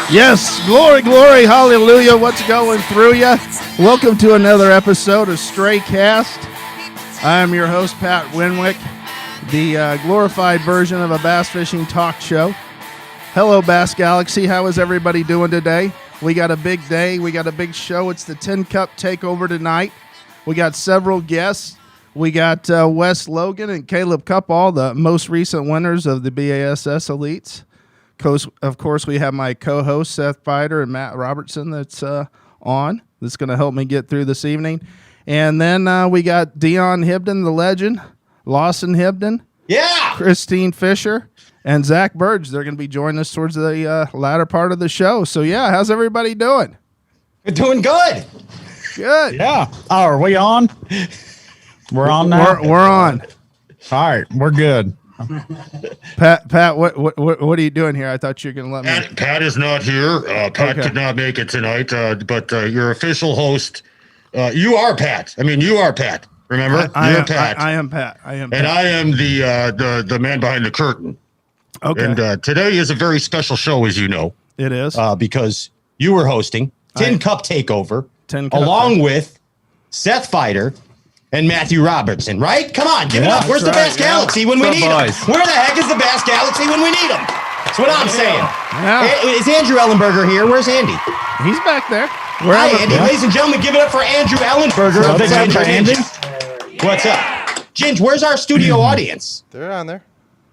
Yes, glory, hallelujah. What's going through you? Welcome to another episode of Stray Cast. I am your host, Pat Winwick, the glorified version of a bass fishing talk show. Hello, Bass Galaxy. How is everybody doing today? We got a big day. We got a big show. It's the TinCup takeover tonight. We got several guests. We got Wes Logan and Caleb Kuphall, the most recent winners of the BASS Elites. Of course, we have my co-host, Seth Feider, and Matt Robertson that's on. That's going to help me get through this evening. And then we got Dion Hibdon, the legend, Lawson Hibdon, Christine Fischer, and Zack Birge. They're going to be joining us towards the latter part of the show. So, yeah, how's everybody doing? We're doing good. Good. Yeah. Oh, are we on? We're on now? We're on. All right, we're good. Pat, what are you doing here? I thought you were going to let me. Pat is not here. Pat could not make it tonight, but your official host, you are Pat. I mean, you are Pat. Remember? You're Pat. I am Pat. And I am the man behind the curtain. Okay. And today is a very special show, as you know. It is. Because you were hosting TinCup Takeover along with Seth Feider and Matthew Robertson, right? Come on, give it up. Where's the Bass Galaxy when we need them? Where the heck is the Bass Galaxy when we need them? That's what I'm saying. Yeah. Is Andrew Ellenberger here? Where's Andy? He's back there. Hi, Andy. Yeah. Ladies and gentlemen, give it up for Andrew Ellenberger of the Ginger Andy. What's up? Ginge, where's our studio audience? They're on there.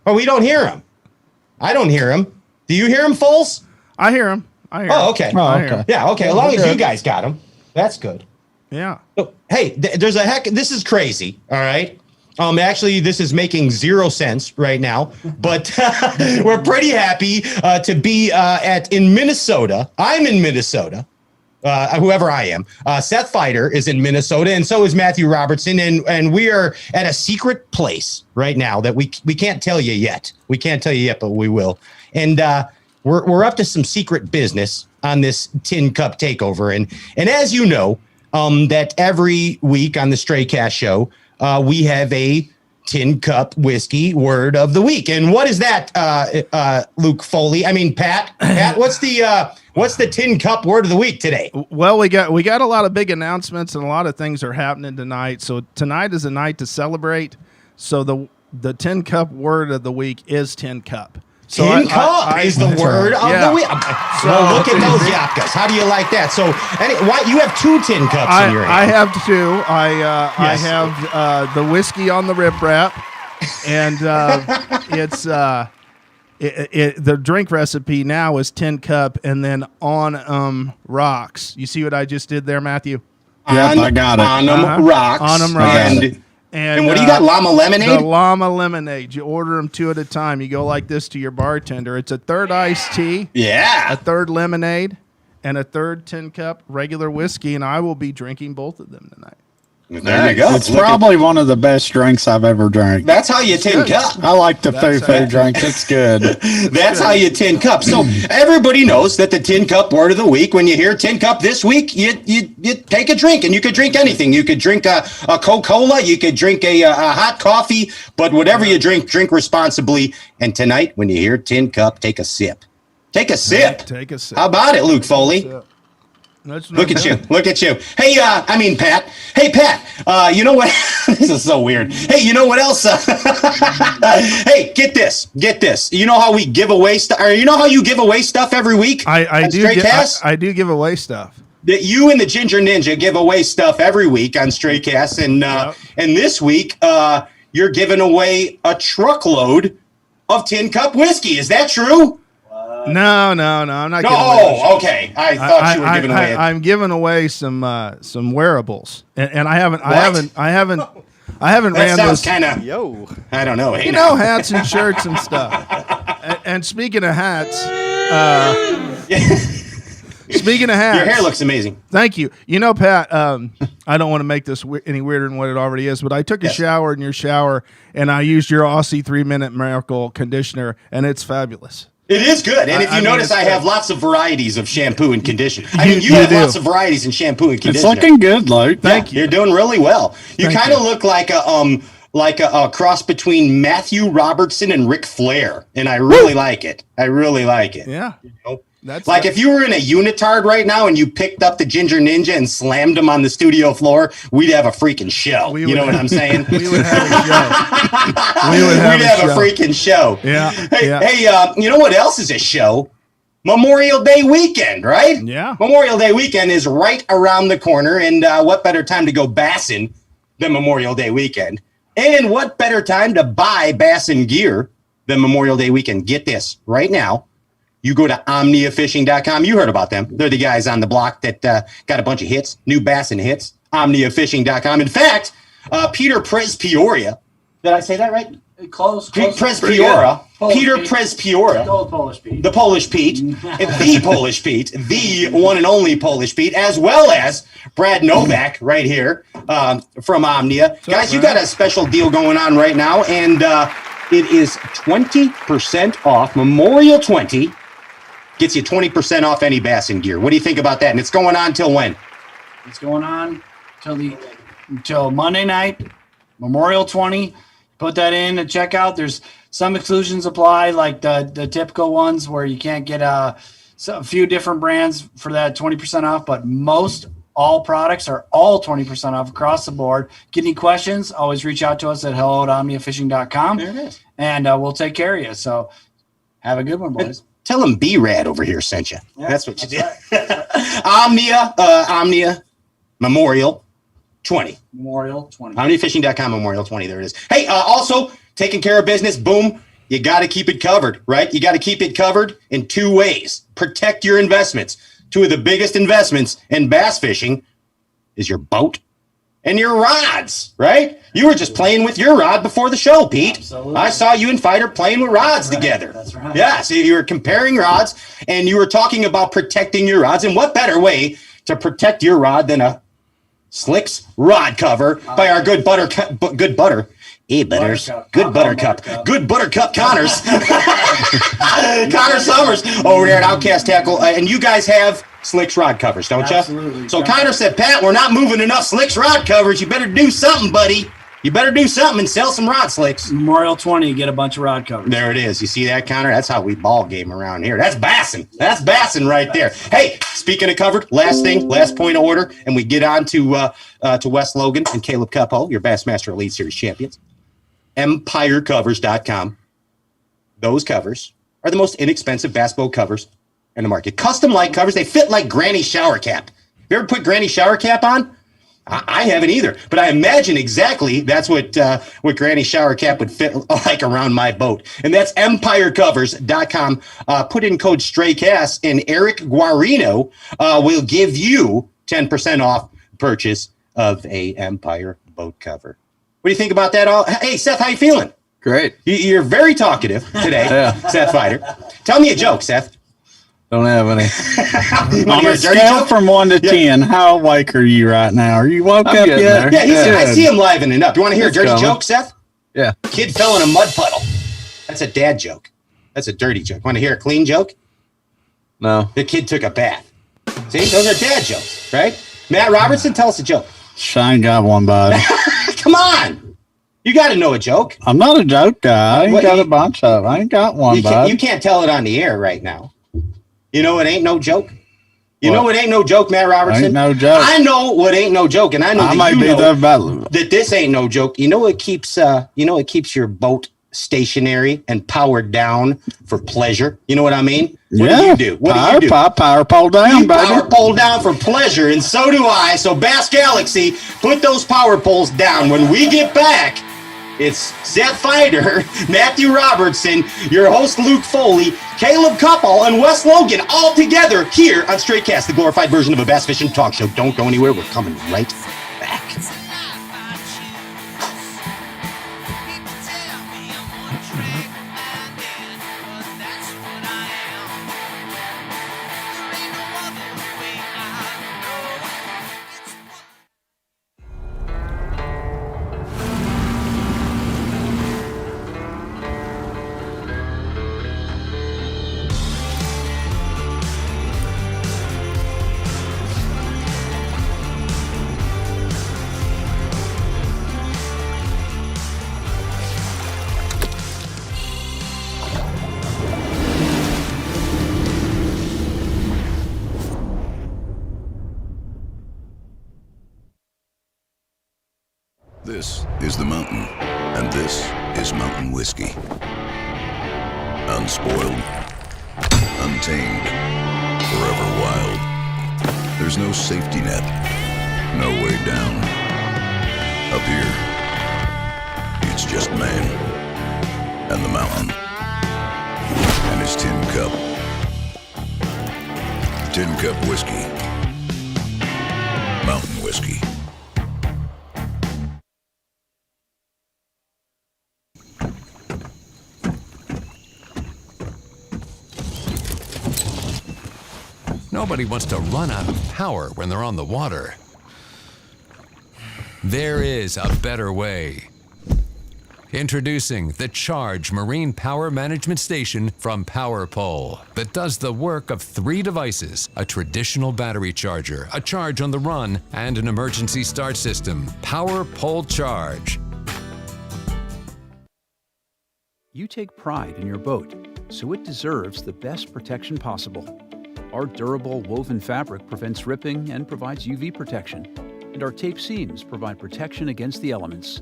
Oh, we don't hear him. I don't hear him. Do you hear him, Foles? I hear him. Oh, okay. Yeah, okay. As long as you guys got him, that's good. Yeah. So, hey, there's a heck. This is crazy. All right. Actually, this is making zero sense right now, but we're pretty happy to be in Minnesota. I'm in Minnesota. Whoever I am, Seth Feider is in Minnesota, and so is Matthew Robertson, and we are at a secret place right now that we can't tell you yet. We can't tell you yet, but we will. And we're up to some secret business on this TinCup takeover, and as you know, that every week on the Stray Cast show, we have a TinCup whiskey word of the week. And what is that, Luke Foli? I mean, Pat, what's the TinCup word of the week today? Well, we got a lot of big announcements and a lot of things are happening tonight. So tonight is a night to celebrate. So the TinCup word of the week is TinCup. So TinCup is the word of the week. So look at those yapkas. How do you like that? So you have two TinCups in your hand. I have two. I have the whiskey on the rip wrap, and it's the drink recipe now is TinCup and then on rocks. You see what I just did there, Matthew? Yep, I got it. On rocks. On rocks. And what do you got? Llama Lemonade? The Llama Lemonade. You order them two at a time. You go like this to your bartender. It's a third iced tea. Yeah. A third lemonade. And a third TinCup regular whiskey. And I will be drinking both of them tonight. There you go. It's probably one of the best drinks I've ever drank. That's how you TinCup. I like the foo-foo drink. It's good. That's how you TinCup. So everybody knows that the TinCup word of the week, when you hear TinCup this week, you take a drink, and you could drink anything. You could drink a Coca-Cola. You could drink a hot coffee. But whatever you drink responsibly. And tonight, when you hear TinCup, take a sip. Take a sip. Take a sip. How about it, Luke Foley? Look at you. Hey, Pat. Hey, Pat, you know what? This is so weird. Hey, you know what else? Hey, get this. You know how we give away stuff? Or you know how you give away stuff every week? I do give away stuff. That you and the Ginger Ninja give away stuff every week on Straycast. And this week, you're giving away a truckload of TinCup whiskey. Is that true? No, I'm not. Oh, okay. I thought you were giving away. I'm giving away some wearables, and I haven't ran this. Kind of. I don't know. Hey, hats and shirts and stuff. And speaking of hats, Speaking of hats, your hair looks amazing. Thank you. You know, Pat, I don't want to make this any weirder than what it already is, but I took a shower in your shower, and I used your Aussie 3-minute Miracle conditioner, and it's fabulous. It is good. And if you notice, I have lots of varieties of shampoo and conditioner. I mean, you have lots of varieties in shampoo and conditioner. It's looking good, Luke. Thank you. You're doing really well. You kind of look like a like a cross between Matthew Robertson and Ric Flair, and I really like it. I really like it. Yeah. You know? That's Like if you were in a unitard right now and you picked up the Ginger Ninja and slammed him on the studio floor, we'd have a freaking show. You know what I'm saying? We would have a show. We'd have a freaking show. Yeah. Hey, you know what else is a show? Memorial Day weekend, right? Yeah. Memorial Day weekend is right around the corner, and what better time to go bassing than Memorial Day weekend? And what better time to buy bassin gear than Memorial Day weekend? Get this, right now, you go to omniafishing.com. You heard about them. They're the guys on the block that got a bunch of hits, new bassin hits, omniafishing.com. In fact, Peter Prez-Peoria, did I say that right? Close. Prez-Peoria. Peter Pete. Prez-Peoria. The old Polish Pete. The Polish Pete. The Polish Pete. The one and only Polish Pete, as well as Brad Novak right here from Omnia. Guys, you got a special deal going on right now, and it is 20% off. Memorial 20 gets you 20% off any bassin gear. What do you think about that? And it's going on till when? It's going on till Monday night, Memorial 20. Put that in and check out. There's some exclusions apply, like the typical ones where you can't get a few different brands for that 20% off, but all products are all 20% off across the board. Get any questions, always reach out to us at hello@omniafishing.com. There it is. And we'll take care of you. So have a good one, boys. Tell them B-Rad over here sent you. Yeah, that's what you did. right. Omnia Memorial 20. Memorial 20. OmniaFishing.com, Memorial 20. There it is. Hey, also, taking care of business, boom, you got to keep it covered, right? You got to keep it covered in two ways. Protect your investments. Two of the biggest investments in bass fishing is your boat and your rods, right? You were just playing with your rod before the show, Pete. Absolutely. I saw you and Feider playing with rods together. That's right. Yeah, so you were comparing rods, and you were talking about protecting your rods. And what better way to protect your rod than a Slicks rod cover by our good Buttercup, good Buttercup Connors. Connor Summers over there at Outcast Tackle. And you guys have Slicks rod covers, don't you? Absolutely. So Connor said, Pat, we're not moving enough Slicks rod covers. You better do something, buddy. You better do something and sell some rod slicks. Memorial 20, you get a bunch of rod covers. There it is. You see that, Connor? That's how we ball game around here. That's bassin'. That's bassin' right there. Hey, speaking of covered, last point of order, and we get on to Wes Logan and Caleb Kuphall, your Bassmaster Elite Series champions. EmpireCovers.com. Those covers are the most inexpensive bass boat covers in the market. Custom light covers. They fit like Granny shower cap. You ever put Granny shower cap on? I haven't either, but I imagine exactly that's what Granny shower cap would fit like around my boat. And that's EmpireCovers.com. Put in code STRAYCAST, and Eric Guarino will give you 10% off purchase of a Empire boat cover. What do you think about that? All? Hey, Seth, how you feeling? Great. You're very talkative today, Yeah. Seth Feider. Tell me a joke, Seth. Don't have any. On a scale from 1 to 10, how awake are you right now? Are you woke I'm up getting yet? there. Yeah, I see him livening up. You want to hear a It's dirty coming. joke, Seth? Yeah. Kid fell in a mud puddle. That's a dad joke. That's a dirty joke. Want to hear a clean joke? No. The kid took a bath. See, those are dad jokes, right? Matt Robertson, tell us a joke. I ain't got one, bud. Come on. You got to know a joke. I'm not a joke guy. I ain't What, got you- a bunch of. I ain't got one, bud. You can't tell it on the air right now. You know it ain't no joke. You What? know it ain't no joke, Matt Robertson. Ain't no joke. I know what ain't no joke, and I know I that might you be know there about. that this ain't no joke. You know it keeps your boat stationary and powered down for pleasure. You know what I mean? What do you do? What do you do? Power pole down, You baby. power pole down for pleasure, and so do I. So Bass Galaxy, put those power poles down. When we get back, it's Seth Feider, Matthew Robertson, your host Luke Foli, Caleb Kuphall, and Wes Logan, all together here on Straight Cast, the glorified version of a bass fishing talk show. Don't go anywhere. We're coming right back. And this is mountain whiskey. Unspoiled, untamed, forever wild. There's no safety net, no way down. Up here, it's just man and the mountain and his TinCup. TinCup whiskey. Mountain whiskey. Nobody wants to run out of power when they're on the water. There is a better way. Introducing the Charge Marine Power Management Station from PowerPole that does the work of 3 devices: a traditional battery charger, a charge on the run, and an emergency start system. PowerPole Charge. You take pride in your boat, so it deserves the best protection possible. Our durable woven fabric prevents ripping and provides UV protection, and our tape seams provide protection against the elements.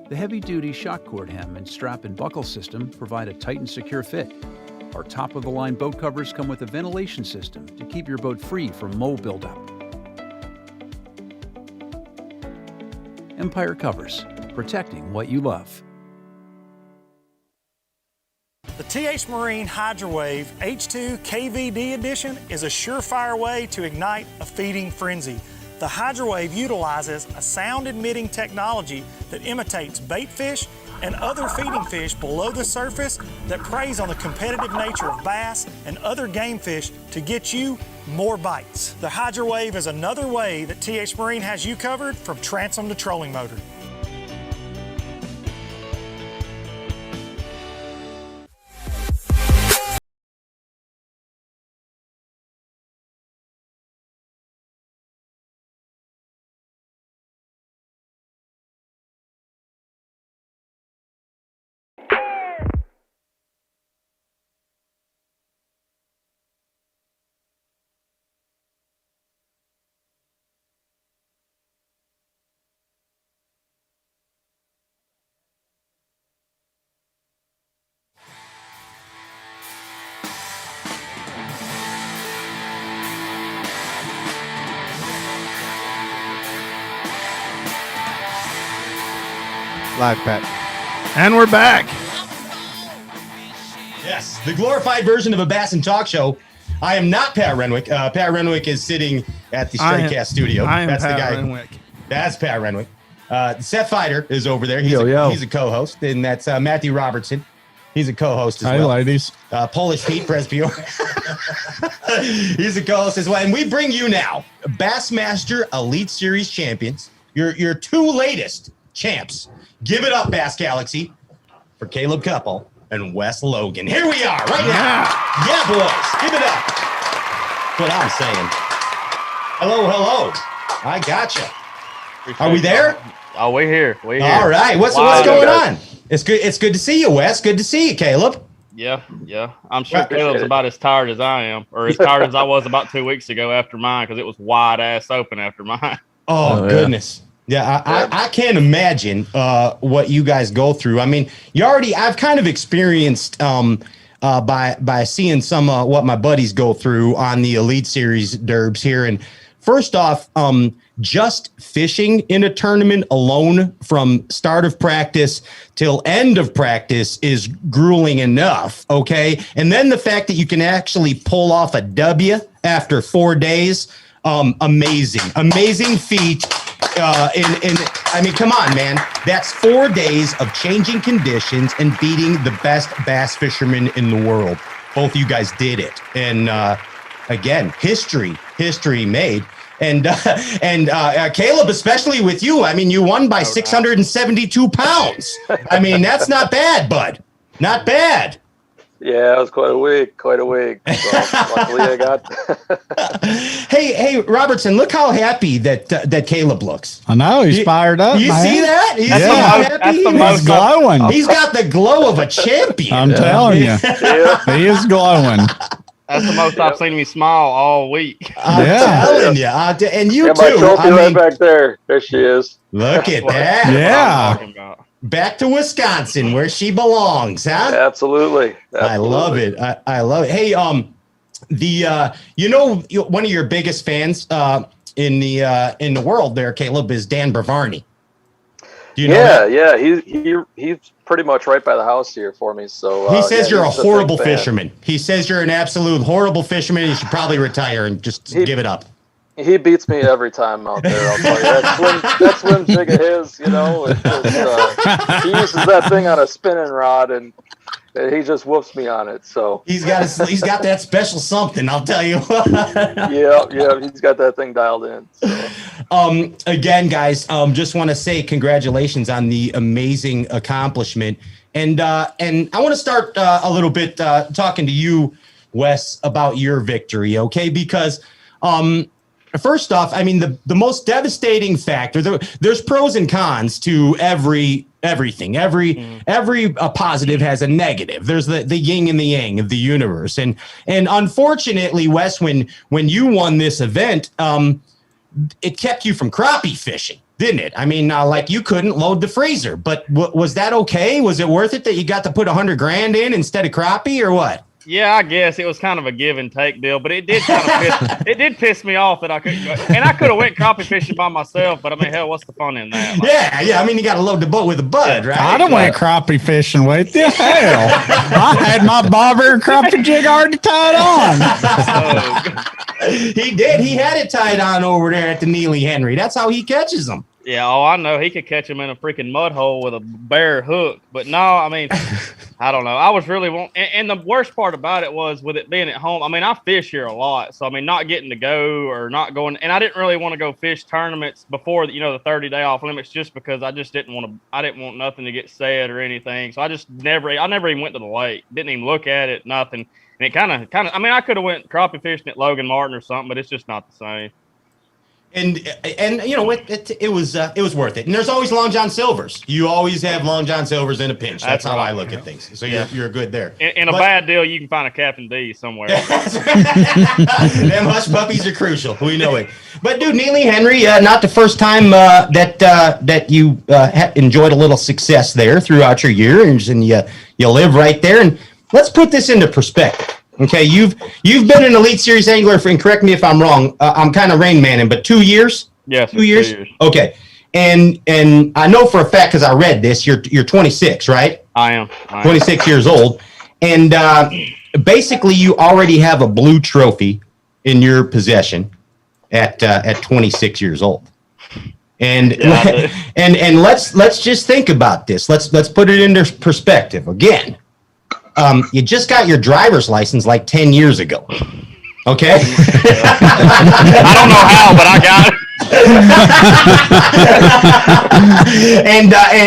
The heavy-duty shock cord hem and strap and buckle system provide a tight and secure fit. Our top-of-the-line boat covers come with a ventilation system to keep your boat free from mold buildup. Empire Covers, protecting what you love. The TH Marine Hydrowave H2 KVD Edition is a surefire way to ignite a feeding frenzy. The Hydrowave utilizes a sound-emitting technology that imitates bait fish and other feeding fish below the surface that preys on the competitive nature of bass and other game fish to get you more bites. The Hydrowave is another way that TH Marine has you covered from transom to trolling motor. Live, Pat. And we're back. Yes, the glorified version of a Bass and Talk show. I am not Pat Renwick. Pat Renwick is sitting at the Straycast studio. I am That's Pat the guy. Renwick. That's Pat Renwick. Seth Feider is over there. He's a co-host, and that's Matthew Robertson. He's a co-host as well. Hi, ladies. Polish Pete Presbio. He's a co-host as well. And we bring you now Bassmaster Elite Series champions, your 2 latest champs. Give it up, Bass Galaxy, for Caleb Kuphall and Wes Logan. Here we are, right now. Yeah, boys, give it up. That's what I'm saying. Hello. I gotcha. Are we there? Oh, we're here. All right. What's going on? It's good to see you, Wes. Good to see you, Caleb. Yeah. I'm sure Caleb's about as tired as I am, or as tired as I was about 2 weeks ago after mine, because it was wide ass open after mine. Oh goodness. Yeah, I can't imagine what you guys go through. I mean, I've kind of experienced by seeing some what my buddies go through on the Elite Series derbs here. And first off, just fishing in a tournament alone from start of practice till end of practice is grueling enough, okay? And then the fact that you can actually pull off a W after 4 days, amazing feat. I mean, come on, man. That's 4 days of changing conditions and beating the best bass fishermen in the world. Both of you guys did it. And again, history made. And Caleb, especially with you, I mean, you won by 672 pounds. I mean, that's not bad, bud. Not bad. Yeah, it was quite a week. So luckily I got. Hey, Robertson, look how happy that Caleb looks. I know he's fired up. You man. see that? He's He's glowing. He's got the glow of a champion. I'm telling you, he is glowing. That's the most I've seen me smile all week. I'm telling you, and you got too. My trophy right back there. There she is. Look at that. Yeah. back to Wisconsin where she belongs, huh? Absolutely. I love it. I love it. Hey, one of your biggest fans in the world there, Caleb, is Dan Bravarni. Do you know that? Yeah. He's pretty much right by the house here for me. So he says you're a horrible fisherman. He says you're an absolute horrible fisherman. You should probably retire and just give it up. He beats me every time out there. I'll tell you. That swim jig of his, he uses that thing on a spinning rod, and he just whoops me on it. So he's got that special something. I'll tell you. yeah, he's got that thing dialed in. So. Again, guys, just want to say congratulations on the amazing accomplishment, and I want to start a little bit talking to you, Wes, about your victory, okay? Because first off, I mean, the most devastating factor, there's pros and cons to everything. Every positive has a negative. There's the yin and the yang of the universe. And unfortunately, Wes, when you won this event, it kept you from crappie fishing, didn't it? I mean, like you couldn't load the freezer, but was that okay? Was it worth it that you got to put $100,000 in instead of crappie, or what? Yeah, I guess it was kind of a give and take deal, but it did piss me off that I couldn't go. And I could have went crappie fishing by myself, but I mean, hell, what's the fun in that? Like, yeah. I mean, you got to load the boat with a bud, right? I don't went crappie fishing with you. Hell, I had my bobber and crappie jig already tied on. He did. He had it tied on over there at the Neely Henry. That's how he catches them. Yeah, I know. He could catch him in a freaking mud hole with a bare hook. But no, I mean, I don't know. I was really and the worst part about it was with it being at home. I mean, I fish here a lot. So, I mean, not getting to go or not going. And I didn't really want to go fish tournaments before, the 30-day off limits just because I just didn't want to. I didn't want nothing to get said or anything. So I never even went to the lake. Didn't even look at it, nothing. And it kind of, I mean, I could have went crappie fishing at Logan Martin or something, but it's just not the same. And it was worth it. And there's always Long John Silvers. You always have Long John Silvers in a pinch. That's how I look at things. So you're good there. In a bad deal, you can find a Captain D somewhere. Them hush puppies are crucial. We know it. But dude, Neely Henry, not the first time that you enjoyed a little success there throughout your year, and you live right there. And let's put this into perspective. Okay, you've been an Elite Series angler for, and correct me if I'm wrong, I'm kind of Rain Manning, but 2 years? Yes. 2 years? Okay. And I know for a fact, because I read this, you're 26, right? I am. 26 years old. And basically you already have a blue trophy in your possession at 26 years old. And and let's just think about this. Let's put it into perspective again. You just got your driver's license like 10 years ago. Okay? I don't know how, but I got it.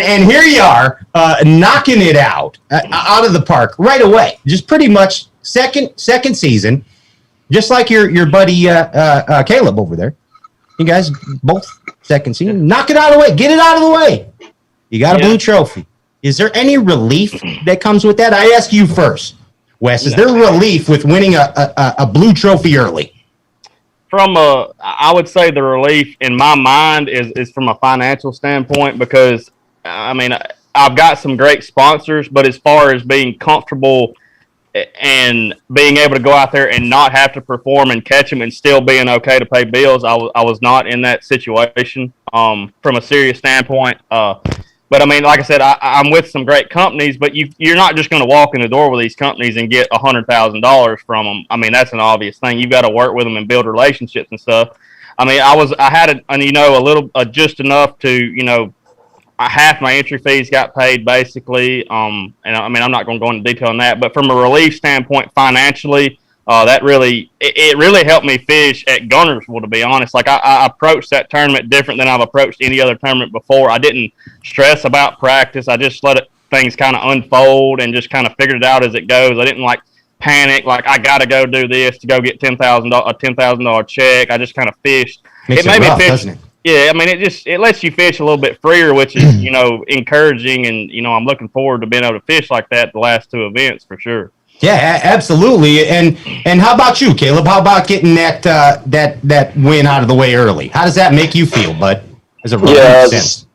And here you are, knocking it out of the park right away. Just pretty much second season, just like your buddy Caleb over there. You guys both second season. Knock it out of the way. Get it out of the way. You got a blue trophy. Is there any relief that comes with that? I ask you first, Wes. Is there relief with winning a blue trophy early? I would say the relief in my mind is from a financial standpoint because, I mean, I've got some great sponsors, but as far as being comfortable and being able to go out there and not have to perform and catch them and still being okay to pay bills, I was not in that situation from a serious standpoint. But I mean, like I said, I'm with some great companies, but you're not just going to walk in the door with these companies and get $100,000 from them. I mean, that's an obvious thing. You've got to work with them and build relationships and stuff. I mean, I had a little just enough to half my entry fees got paid basically. And I mean, I'm not going to go into detail on that, but from a relief standpoint, financially, that really helped me fish at Gunnersville, to be honest. Like I approached that tournament different than I've approached any other tournament before. I didn't stress about practice. I just let things kind of unfold and just kind of figured it out as it goes. I didn't panic like I got to go do this to go get $10,000 check. I just kind of fished. It made me fish. Doesn't it? Yeah, I mean, it lets you fish a little bit freer, which is encouraging, and I'm looking forward to being able to fish like that the last two events for sure. Yeah, absolutely. And how about you, Caleb? How about getting that win out of the way early? How does that make you feel, bud? As a sense?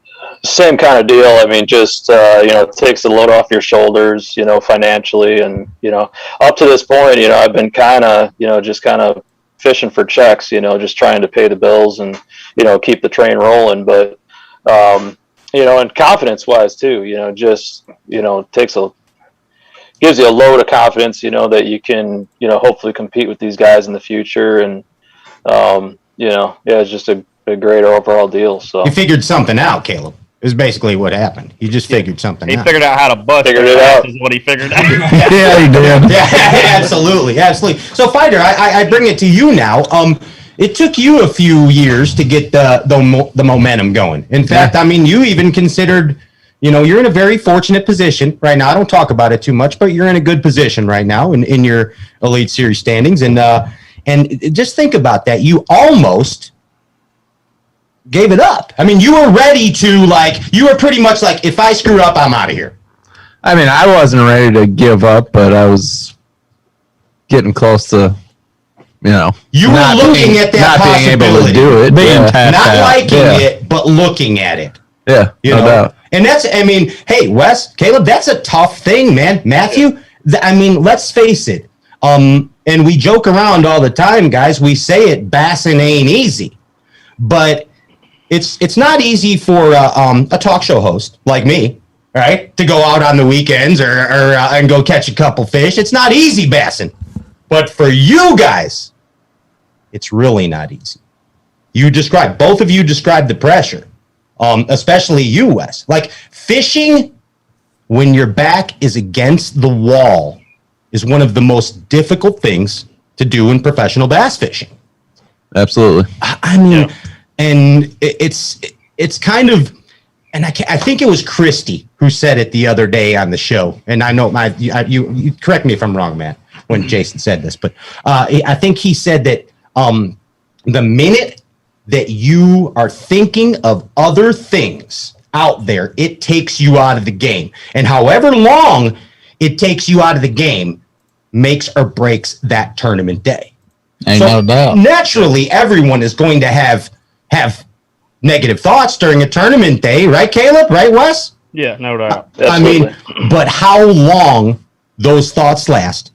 Same kind of deal. I mean, just it takes the load off your shoulders, financially, and up to this point, I've been kind of, just kind of fishing for checks, just trying to pay the bills and keep the train rolling. But and confidence-wise too, just gives you a load of confidence, that you can, hopefully compete with these guys in the future, and it's just a great overall deal. So you figured something out, Caleb. Is basically what happened. He just figured something out. He figured out how to bust Figured it out. is what he figured out. Yeah, he did. Yeah, absolutely. So, Feider, I bring it to you now. It took you a few years to get the momentum going. In fact, I mean, you even considered, you're in a very fortunate position right now. I don't talk about it too much, but you're in a good position right now in your Elite Series standings. And just think about that. You almost gave it up. I mean, you were ready to, you were pretty much like, if I screw up, I'm out of here. I mean, I wasn't ready to give up, but I was getting close to, You were looking at that not being able to do it. Not liking it, but looking at it. Yeah, no doubt. And that's, I mean, hey, Wes, Caleb, that's a tough thing, man. Matthew, I mean, let's face it. And we joke around all the time, guys. We say it, bassing ain't easy. But it's not easy for a talk show host like me, right, to go out on the weekends or and go catch a couple fish. It's not easy bassing. But for you guys, it's really not easy. Both of you described the pressure, especially you, Wes. Like, fishing when your back is against the wall is one of the most difficult things to do in professional bass fishing. Absolutely. I mean, and it's kind of, and I think it was Christy who said it the other day on the show. And I know you correct me if I'm wrong, man, when Jason said this, but I think he said that the minute that you are thinking of other things out there, it takes you out of the game. And however long it takes you out of the game makes or breaks that tournament day. Ain't no doubt. Naturally, everyone is going to have negative thoughts during a tournament day, right, Caleb? Right, Wes? Yeah, no doubt. I mean, but how long those thoughts last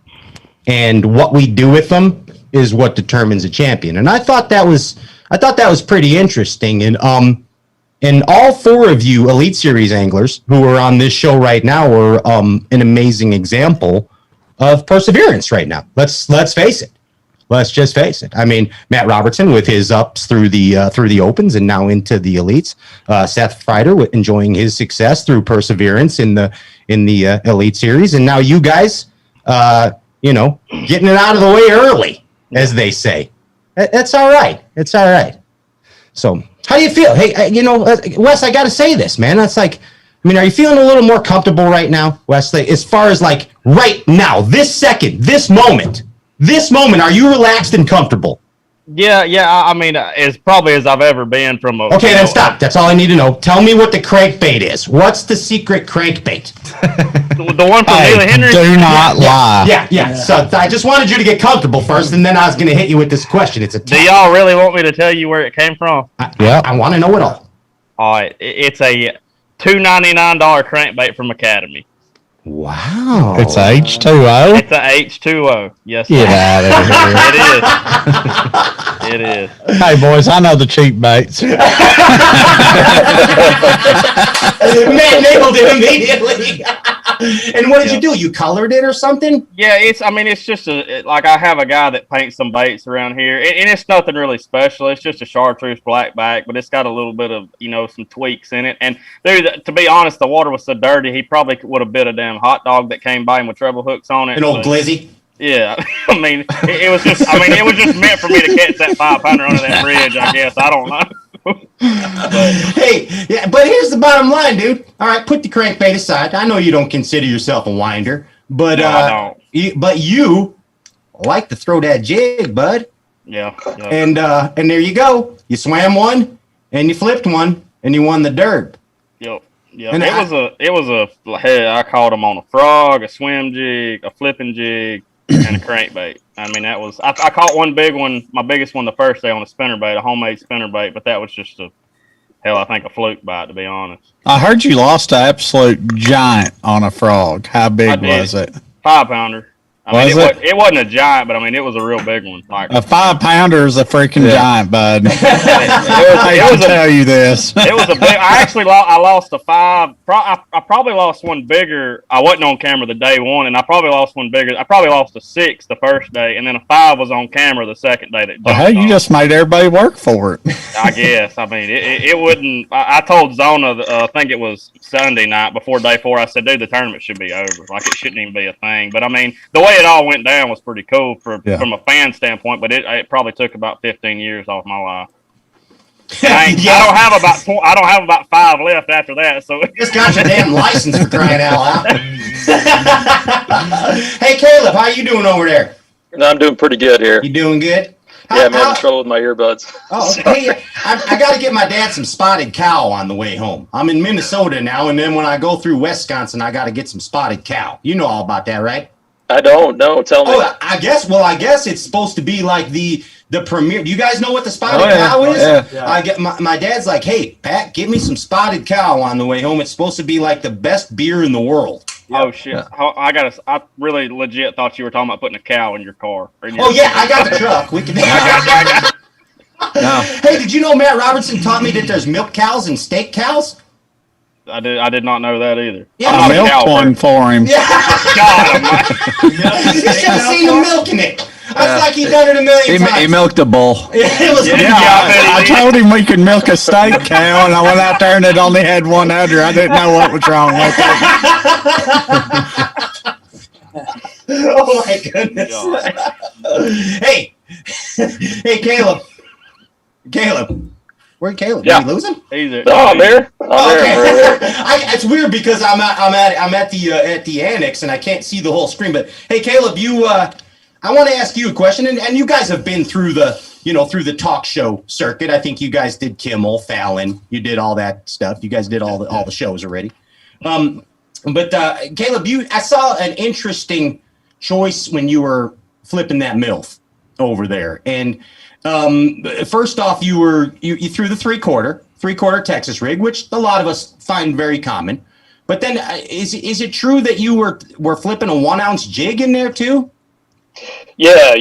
and what we do with them is what determines a champion. And I thought that was pretty interesting. And all four of you Elite Series anglers who are on this show right now are an amazing example of perseverance right now. Let's face it. Let's just face it. I mean, Matt Robertson with his ups through the opens and now into the elites. Seth Feider enjoying his success through perseverance in the Elite Series, and now you guys, getting it out of the way early, as they say. That's all right. It's all right. So, how do you feel? Hey, Wes, I got to say this, man. That's like, I mean, are you feeling a little more comfortable right now, Wes? As far as like right now, this second, this moment, are you relaxed and comfortable? Yeah. I mean, as probably as I've ever been from a. Okay, then stop. That's all I need to know. Tell me what the crankbait is. What's the secret crankbait? The one from Neil Henry? Do not lie. Yeah. So I just wanted you to get comfortable first, and then I was going to hit you with this question. Do y'all really want me to tell you where it came from? I want to know it all. All right. It's a $299 crankbait from Academy. Wow. It's a H2O? It's a H2O. Yes, sir. Get out of here. It is. Hey, boys, I know the cheap baits. Man nailed it immediately. And what did you do? You colored it or something? Yeah, it's just like I have a guy that paints some baits around here, and it's nothing really special. It's just a chartreuse black back, but it's got a little bit of, some tweaks in it. And dude, to be honest, the water was so dirty, he probably would have bit a damn hot dog that came by him with treble hooks on it. An old glizzy? Yeah. I mean, it was just meant for me to catch that 5-pounder under that bridge, I guess. I don't know. But here's the bottom line, dude. All right, put the crankbait aside. I know you don't consider yourself a winder, but no, I don't. But you like to throw that jig, bud. Yeah. And there you go. You swam one, and you flipped one, and you won the derb. Yep. And it was a I caught him on a frog, a swim jig, a flipping jig, and a crankbait. I mean, that was I caught one big one, my biggest one the first day on a spinnerbait, a homemade spinnerbait, but that was just hell, I think a fluke bite, to be honest. I heard you lost an absolute giant on a frog. How big was it? 5-pounder. I mean, it wasn't a giant, but I mean, it was a real big one. Like a 5-pounder is a freaking giant, bud. I can tell you this. It was a big. I lost a 5. I probably lost one bigger. I wasn't on camera the day one, and I probably lost one bigger. I probably lost a 6 the first day, and then a 5 was on camera the second day. Hey, you just made everybody work for it. I guess. I mean, it wouldn't. I told Zona, I think it was Sunday night before day 4. I said, dude, the tournament should be over. Like, it shouldn't even be a thing. But I mean, the way it all went down was pretty cool from a fan standpoint. But it probably took about 15 years off my life. I don't have about 5 left after that. So you just got your damn license for crying out loud. Hey, Caleb, how you doing over there? No, I'm doing pretty good here. You doing good? I'm having trouble with my earbuds. Oh, hey, I got to get my dad some spotted cow on the way home. I'm in Minnesota now, and then when I go through Wisconsin, I got to get some spotted cow. You know all about that, right? I don't know. Tell me. Oh, I guess it's supposed to be like the premier. Do you guys know what the spotted cow is? Yeah. I get my dad's like, hey, Pat, get me some spotted cow on the way home. It's supposed to be like the best beer in the world. Oh shit! I really legit thought you were talking about putting a cow in your car. I got the truck. We can. No. Hey, did you know Matt Robertson taught me that there's milk cows and steak cows? I did not know that either. Yeah, I milked one for him. Yeah. God, you should have seen him milking it. I was like, he's done it a million times. He milked a bull. I told him we could milk a steak cow, and I went out there and it only had one udder. I didn't know what was wrong with it. Oh my goodness. Hey, Caleb. Where'd Caleb? Yeah. Did we lose him? I'm here. Okay. It's weird because I'm at the annex and I can't see the whole screen. But hey, Caleb, I want to ask you a question, and you guys have been through the talk show circuit. I think you guys did Kimmel, Fallon, you did all that stuff. You guys did all the shows already. But Caleb, I saw an interesting choice when you were flipping that MILF over there. And first off, you threw the three-quarter Texas rig, which a lot of us find very common. But then is it true that you were flipping a 1-ounce jig in there too? Yeah.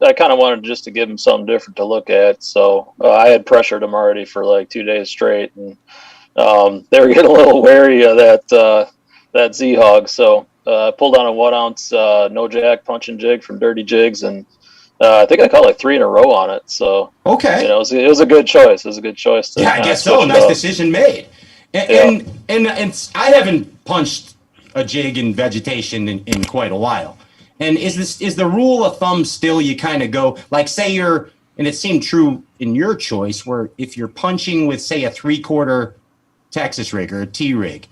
I kind of wanted just to give them something different to look at. So I had pressured them already for like 2 days straight, and they were getting a little wary of that Z-Hog. So I pulled on a 1-ounce no jack punching jig from Dirty Jigs, and I think I caught like 3 in a row on it. So okay, it was a good choice. It was a good choice. I guess so. Nice decision made. And I haven't punched a jig in vegetation in quite a while. And is the rule of thumb still you kind of go like, say and it seemed true in your choice, where if you're punching with say a 3/4 Texas rig or a T rig,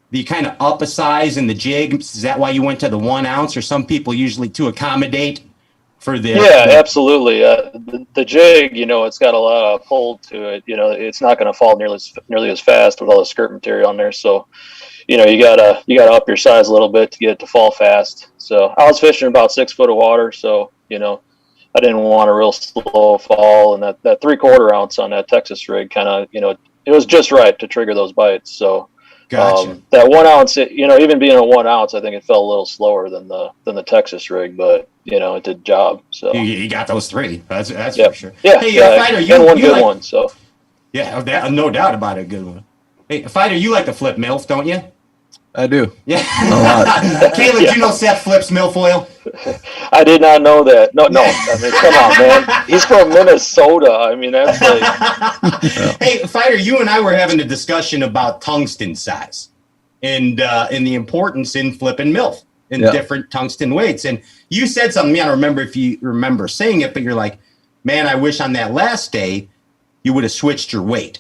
you kind of up a size in the jig. Is that why you went to the 1 ounce, or some people usually to accommodate for the? Yeah, absolutely. The jig, it's got a lot of pull to it. It's not going to fall nearly as fast with all the skirt material on there. So, you gotta up your size a little bit to get it to fall fast. So I was fishing about 6 foot of water, so I didn't want a real slow fall, and that 3/4 ounce on that Texas rig kind of it was just right to trigger those bites. So gotcha. That 1 ounce, even being a 1 ounce, I think it fell a little slower than the Texas rig, but it did the job. So you got those 3. That's for sure. Yeah, hey, Feider, you one good one. So yeah, no doubt about it, a good one. Hey, Feider, you like to flip MILF, don't you? I do. Yeah. Caleb, do you know Seth flips milfoil? I did not know that. No. I mean, come on, man. He's from Minnesota. I mean, that's like. Hey, Feider, you and I were having a discussion about tungsten size and the importance in flipping MILF in different tungsten weights. And you said something, I don't remember if you remember saying it, but you're like, man, I wish on that last day you would have switched your weight.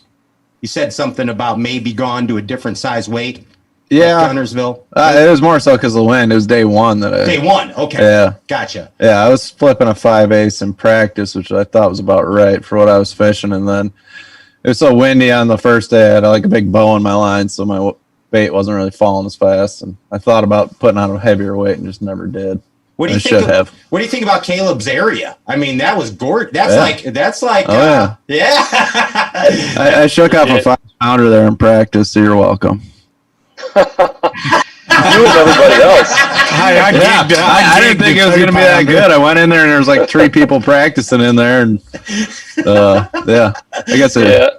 You said something about maybe gone to a different size weight. Yeah, Gunnersville. It was more so because of the wind. It was day one that Day one, okay. Yeah, gotcha. Yeah, I was flipping a 5/8 in practice, which I thought was about right for what I was fishing, and then it was so windy on the first day. I had like a big bow in my line, so my bait wasn't really falling as fast. And I thought about putting on a heavier weight and just never did. What do you think about Caleb's area? I mean, that was gorgeous. That's like, I shook off a 5-pounder there in practice, so you're welcome. You and everybody else. I didn't think it was going to be that good. I went in there and there was like 3 people practicing in there, and I guess I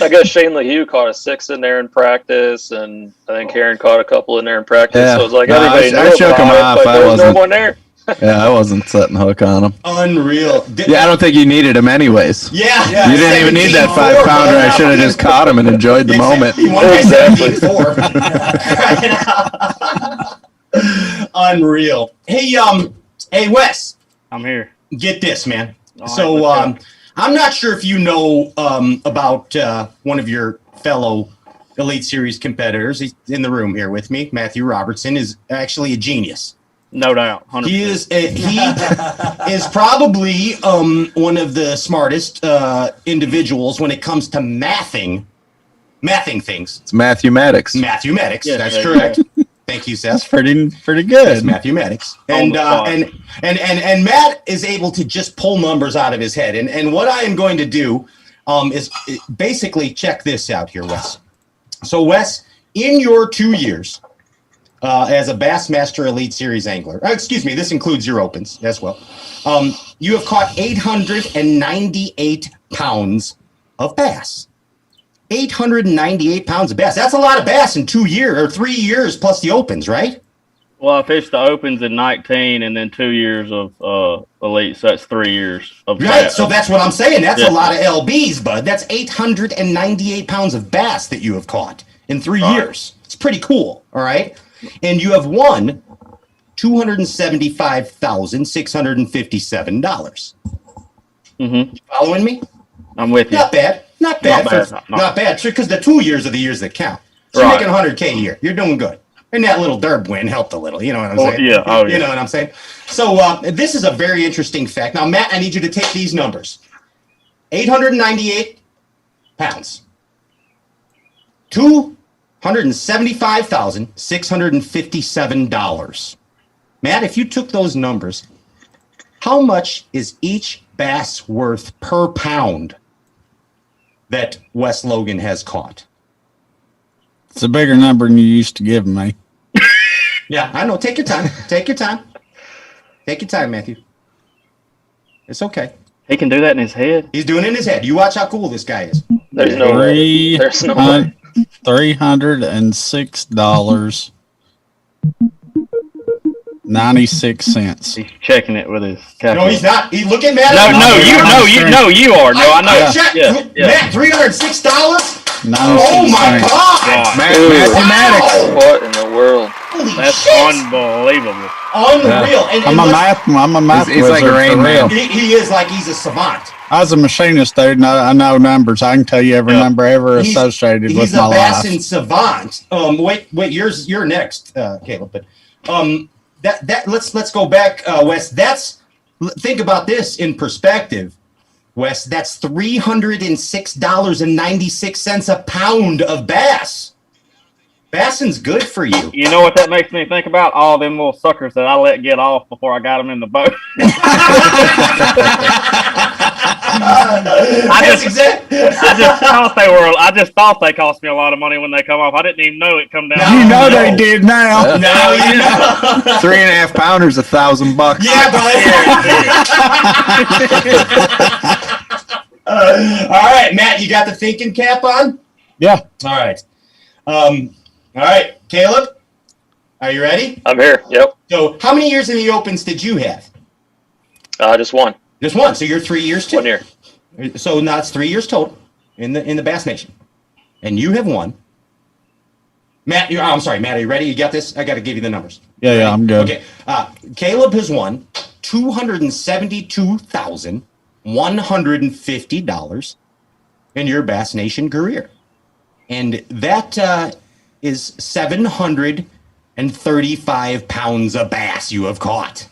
guess Shane LaHue caught a 6 in there in practice, and I think Karen caught a couple in there in practice. So it was like everybody knew shook him off. but there was no one there. I wasn't setting hook on him. Unreal. I don't think you needed him anyways. Yeah. You didn't even need that 5-pounder. I should have just caught him and enjoyed the moment. Exactly. Unreal. Hey, Wes. I'm here. Get this, man. All so, right, I'm not sure if you know about one of your fellow Elite Series competitors. He's in the room here with me. Matthew Robertson is actually a genius. No doubt. 100%. He is probably one of the smartest individuals when it comes to mathing things. It's mathematics. Mathematics. Yes, that's correct. Thank you, Seth. That's pretty good. It's mathematics. And Matt is able to just pull numbers out of his head. And what I am going to do is basically check this out here, Wes. So, Wes, in your 2 years as a Bassmaster Elite Series angler, this includes your opens as well, you have caught 898 pounds of bass. 898 pounds of bass. That's a lot of bass in 2 years or 3 years plus the opens, right? Well, I fished the opens in 19 and then 2 years of elite, so that's 3 years of right. bass. So that's what I'm saying. That's a lot of LBs, bud. That's 898 pounds of bass that you have caught in 3 years. It's pretty cool. All right. And you have won $275,657. Following me? I'm with you. Not bad. Not bad. Because the 2 years are the years that count. So you're making $100K a year. You're doing good. And that little derb win helped a little. You know what I'm saying? Yeah. You know what I'm saying? So this is a very interesting fact. Now, Matt, I need you to take these numbers. 898 pounds. $275,657. Matt, if you took those numbers, how much is each bass worth per pound that Wes Logan has caught? It's a bigger number than you used to give me. Yeah, I know. Take your time. Take your time. Take your time, Matthew. It's okay. He can do that in his head. He's doing it in his head. You watch how cool this guy is. There's no way. There's no way. $306. 96 He's checking it with his calculator. No, he's not. He's looking mad. You are. No, I know. Matt, $306. Oh my God! Mathematics. What in the world? That's unbelievable. Unreal. I'm a math He's like a Rain Man. He is like he's a savant. I was a machinist, dude, and I know numbers. I can tell you every number ever associated with my life. He's a bassin savant. Wait, you're next, Caleb. But let's go back, Wes. Think about this in perspective, Wes. That's $306.96 a pound of bass. Bassin's good for you. You know what that makes me think about? All them little suckers that I let get off before I got them in the boat. I just thought they cost me a lot of money when they come off. I didn't even know it come down. They did now. Now you know. 3.5 pounders, $1,000. Yeah, buddy. All right, Matt, you got the thinking cap on? Yeah. All right. All right, Caleb, are you ready? I'm here. Yep. So, how many years in the opens did you have? Just one. Just one. So you're 3 years too. 1 year. So now it's 3 years total in the Bass Nation, and you have won. Matt, I'm sorry, Matt. Are you ready? You got this? I got to give you the numbers. Yeah, I'm good. Okay. Caleb has won $272,150 in your Bass Nation career, and that is 735 pounds of bass you have caught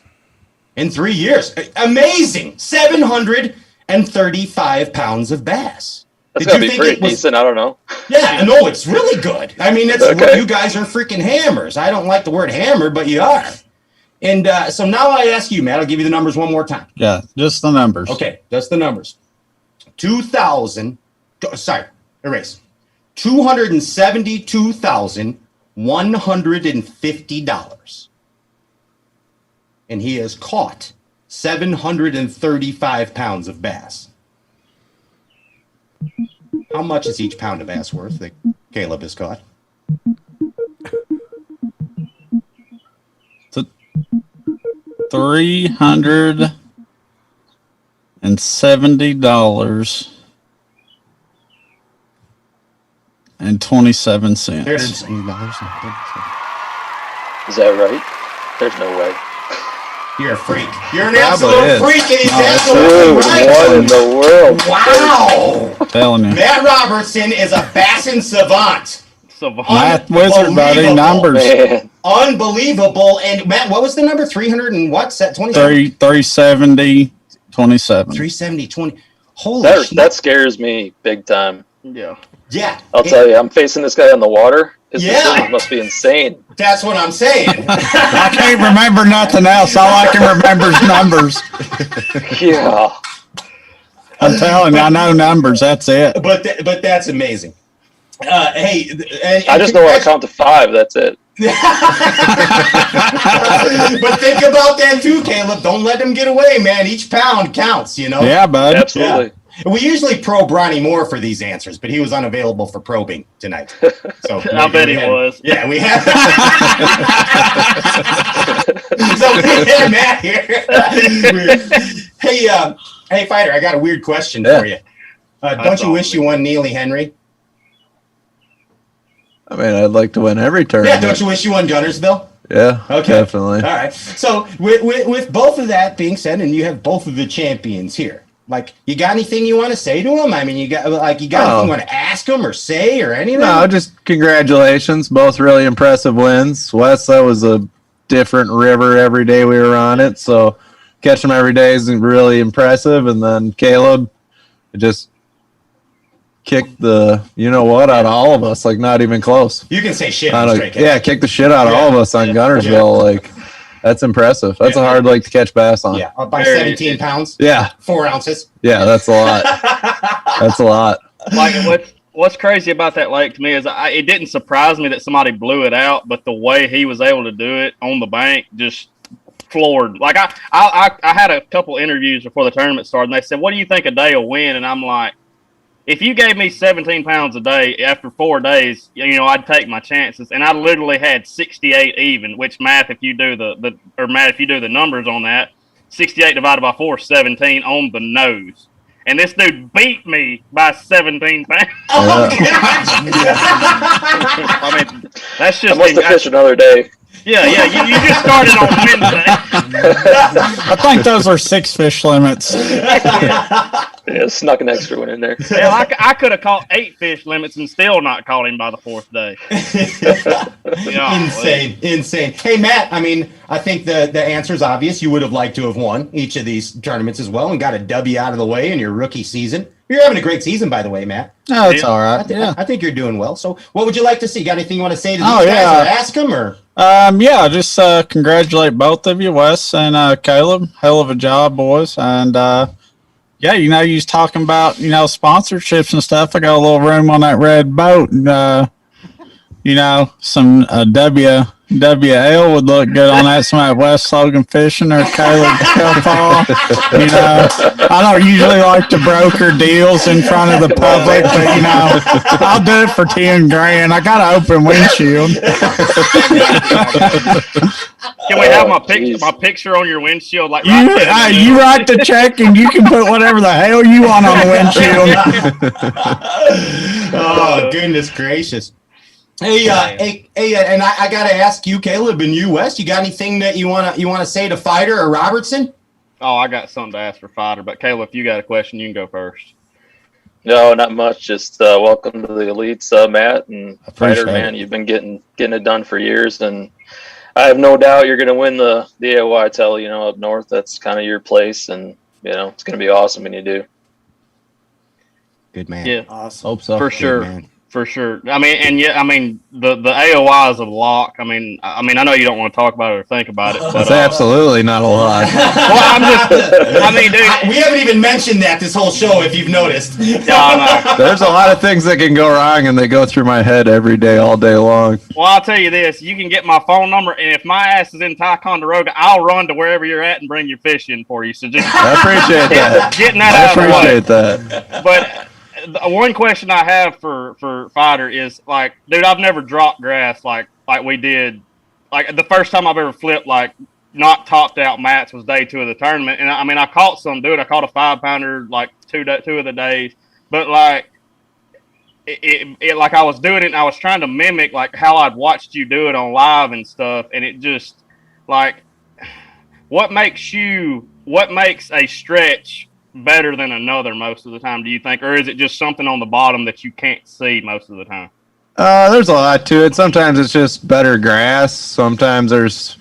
in 3 years. Amazing. 735 pounds of bass. That's got to be pretty decent. I don't know. Yeah, no, it's really good. I mean, you guys are freaking hammers. I don't like the word hammer, but you are. And so now I ask you, Matt, I'll give you the numbers one more time. Yeah, just the numbers. Okay, that's the numbers. $272,150. And he has caught 735 pounds of bass. How much is each pound of bass worth that Caleb has caught? $370.27. Is that right? There's no way. You're a freak. You're an absolute freak, and he's absolutely right. What in the world? Wow. I'm telling you. Matt Robertson is a bassin savant. Math wizard, buddy. Numbers. Man. Unbelievable. And Matt, what was the number? 300 and what? 370, 27. 370, 20. Holy shit. That scares me big time. Yeah. Yeah. I'll tell you, I'm facing this guy on the water. His decisions must be insane. That's what I'm saying. I can't remember nothing else. All I can remember is numbers. Yeah. I'm telling you, I know numbers. That's it. But that's amazing. Hey, I just know how to count to 5. That's it. But think about that too, Caleb. Don't let them get away, man. Each pound counts, you know? Yeah, bud. Absolutely. Yeah. We usually probe Ronnie Moore for these answers, but he was unavailable for probing tonight. So I bet he was. Yeah, we have. So we had Matt here. Hey, Feider, I got a weird question for you. Don't you wish you won Neely Henry? I mean, I'd like to win every tournament. Yeah, don't you wish you won Gunnersville? Yeah, okay, definitely. All right. So with both of that being said, and you have both of the champions here, like, you got anything you want to say to them? I mean, you got anything you want to ask them or say or anything? No, just congratulations. Both really impressive wins. Wes, that was a different river every day we were on it, so catch them every day is really impressive. And then Caleb just kicked the out of all of us, like not even close. You can say shit on straight. Yeah, kicked the shit out of all of us on Gunnersville. Like, that's impressive. That's a hard lake to catch bass on. Yeah, by 17 pounds. Yeah. 4 ounces. Yeah, that's a lot. That's a lot. Like, what's crazy about that lake to me is it didn't surprise me that somebody blew it out, but the way he was able to do it on the bank just floored. Like, I had a couple interviews before the tournament started, and they said, "What do you think a day will win?" And I'm like, if you gave me 17 pounds a day after 4 days, I'd take my chances. And I literally had 68 even, which Matt, if you do the numbers on that, 68 divided by 4 is 17 on the nose. And this dude beat me by 17 pounds. Oh, I mean, that's just. I must have fished another day. Yeah, you just started on Wednesday. I think those are 6 fish limits. Yeah, snuck an extra one in there. Hell, I could have caught 8 fish limits and still not caught him by the 4th day. Insane. Hey, Matt, I mean, I think the answer is obvious. You would have liked to have won each of these tournaments as well and got a W out of the way in your rookie season. You're having a great season, by the way, Matt. No, it's all right. I think you're doing well. So what would you like to see? Got anything you want to say to these guys or ask them? Or? Just congratulate both of you, Wes and Caleb. Hell of a job, boys. And you was talking about sponsorships and stuff. I got a little room on that red boat, and some WL would look good on that. Some of that Wes Logan fishing or Caleb Kuphall. I don't usually like to broker deals in front of the public, but I'll do it for 10 grand. I got an open windshield. Can we have my picture on your windshield? Like you write the check and you can put whatever the hell you want on the windshield. Oh, goodness gracious. Hey, and I gotta ask you, Caleb, and you, Wes, you got anything that you wanna say to Feider or Robertson? Oh, I got something to ask for Feider, but Caleb, if you got a question, you can go first. No, not much. Just welcome to the elites, Matt and Feider, man. You've been getting it done for years, and I have no doubt you're gonna win the AOY up north. That's kind of your place, and it's gonna be awesome when you do. Good man. Yeah, awesome. Hope so. For sure. For sure. I mean, the AOI is a lock. I mean, I know you don't want to talk about it or think about it. But, That's absolutely not a lot. Well, dude. We haven't even mentioned that this whole show, if you've noticed. There's a lot of things that can go wrong, and they go through my head every day, all day long. Well, I'll tell you this. You can get my phone number, and if my ass is in Ticonderoga, I'll run to wherever you're at and bring your fish in for you. So just I appreciate that. Getting that out of the way. I appreciate that. But one question I have for Feider is, like, dude, I've never dropped grass like we did. Like, the first time I've ever flipped, like, not topped out mats was day 2 of the tournament. And I mean, I caught some, dude. I caught a 5-pounder like two of the days. But like, it like I was doing it and I was trying to mimic like how I'd watched you do it on live and stuff. And it just, like, what makes a stretch better than another most of the time, do you think? Or is it just something on the bottom that you can't see most of the time? There's a lot to it. Sometimes it's just better grass. Sometimes there's,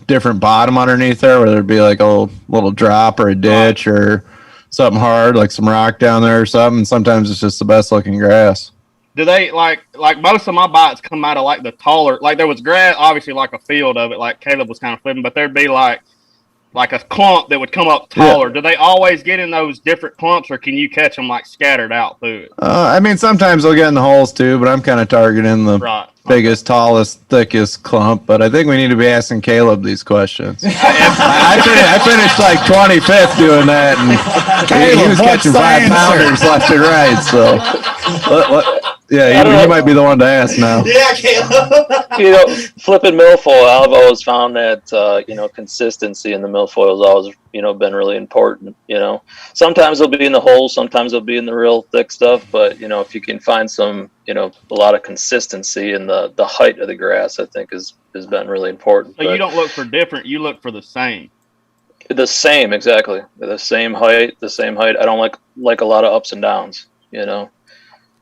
different bottom underneath there, where there'd be like a little drop or a ditch or something hard, like some rock down there or something. Sometimes it's just the best looking grass. Do they like most of my bites come out of like the taller, like there was grass, obviously like a field of it, like Caleb was kind of flipping, but there'd be like a clump that would come up taller. Yeah. Do they always get in those different clumps, or can you catch them like scattered out through it? I mean, sometimes they'll get in the holes too, but I'm kind of targeting the biggest, tallest, thickest clump. But I think we need to be asking Caleb these questions. I finished like 25th doing that, and Caleb, he was catching 5-pounders left and right. So. Yeah, he might be the one to ask now. Yeah, Caleb. Flipping milfoil, I've always found that consistency in the milfoil has always been really important. Sometimes they'll be in the holes, sometimes they'll be in the real thick stuff. But if you can find some, a lot of consistency in the height of the grass, I think has been really important. So you don't look for different; you look for the same. The same, exactly. The same height. I don't like a lot of ups and downs.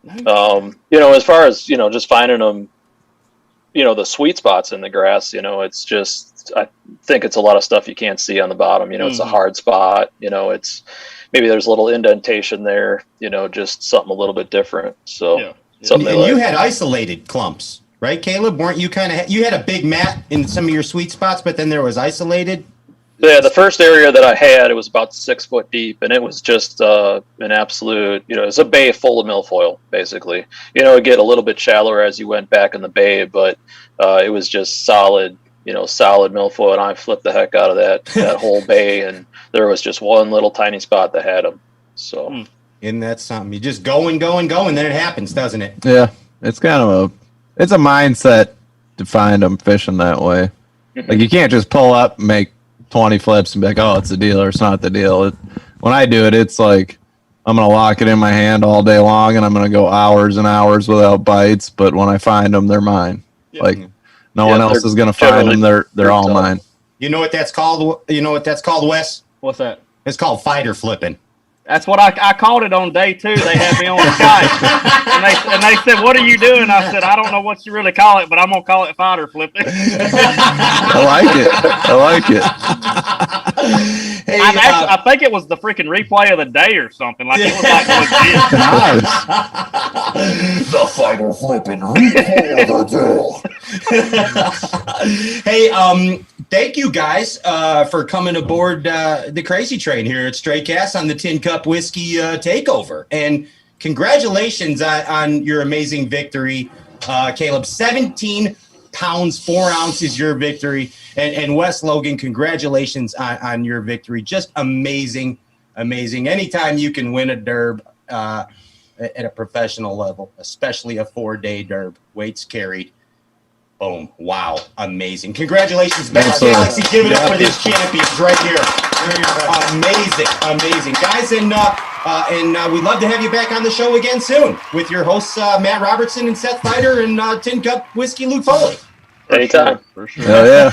As far as just finding them, the sweet spots in the grass, it's just, I think it's a lot of stuff you can't see on the bottom. It's a hard spot, it's maybe there's a little indentation there, just something a little bit different. So and you had isolated clumps, right, Caleb? Weren't you you had a big mat in some of your sweet spots, but then there was isolated? Yeah, the first area that I had, it was about 6 foot deep, and it was just an absolute, it's a bay full of milfoil, basically. It'd get a little bit shallower as you went back in the bay, but it was just solid milfoil, and I flipped the heck out of that whole bay, and there was just one little tiny spot that had them. So, Isn't that something? You just go and go and go, and then it happens, doesn't it? Yeah, it's kind of it's a mindset to find them fishing that way. Like, you can't just pull up and make 20 flips and be like, oh, it's the deal, or it's not the deal. When I do it, it's like I'm going to lock it in my hand all day long, and I'm going to go hours and hours without bites. But when I find them, they're mine. Yeah. Like, no one else is going to find them. They're all mine. You know what that's called? Wes? What's that? It's called Feider flipping. That's what I called it on day 2. They had me on Skype, and they said, "What are you doing?" I said, "I don't know what you really call it, but I'm gonna call it Feider flipping." I like it. Hey, I think it was the freaking replay of the day or something. Like, it was like legit. The Feider flipping replay of the day. Hey, thank you guys for coming aboard the crazy train here at Stray Cast on the TinCup Whiskey takeover. And congratulations on your amazing victory, Caleb. 17 pounds, 4 ounces, your victory. And Wes Logan, congratulations on your victory. Just amazing. Anytime you can win a derb at a professional level, especially a 4-day derb, weights carried. Boom. Wow. Amazing. Congratulations, Matt Galaxy. Give it up for these champions right here. Amazing. Guys, and we'd love to have you back on the show again soon with your hosts, Matt Robertson and Seth Feider, and TinCup Whiskey Luke Foli. Anytime. For sure. Hell yeah.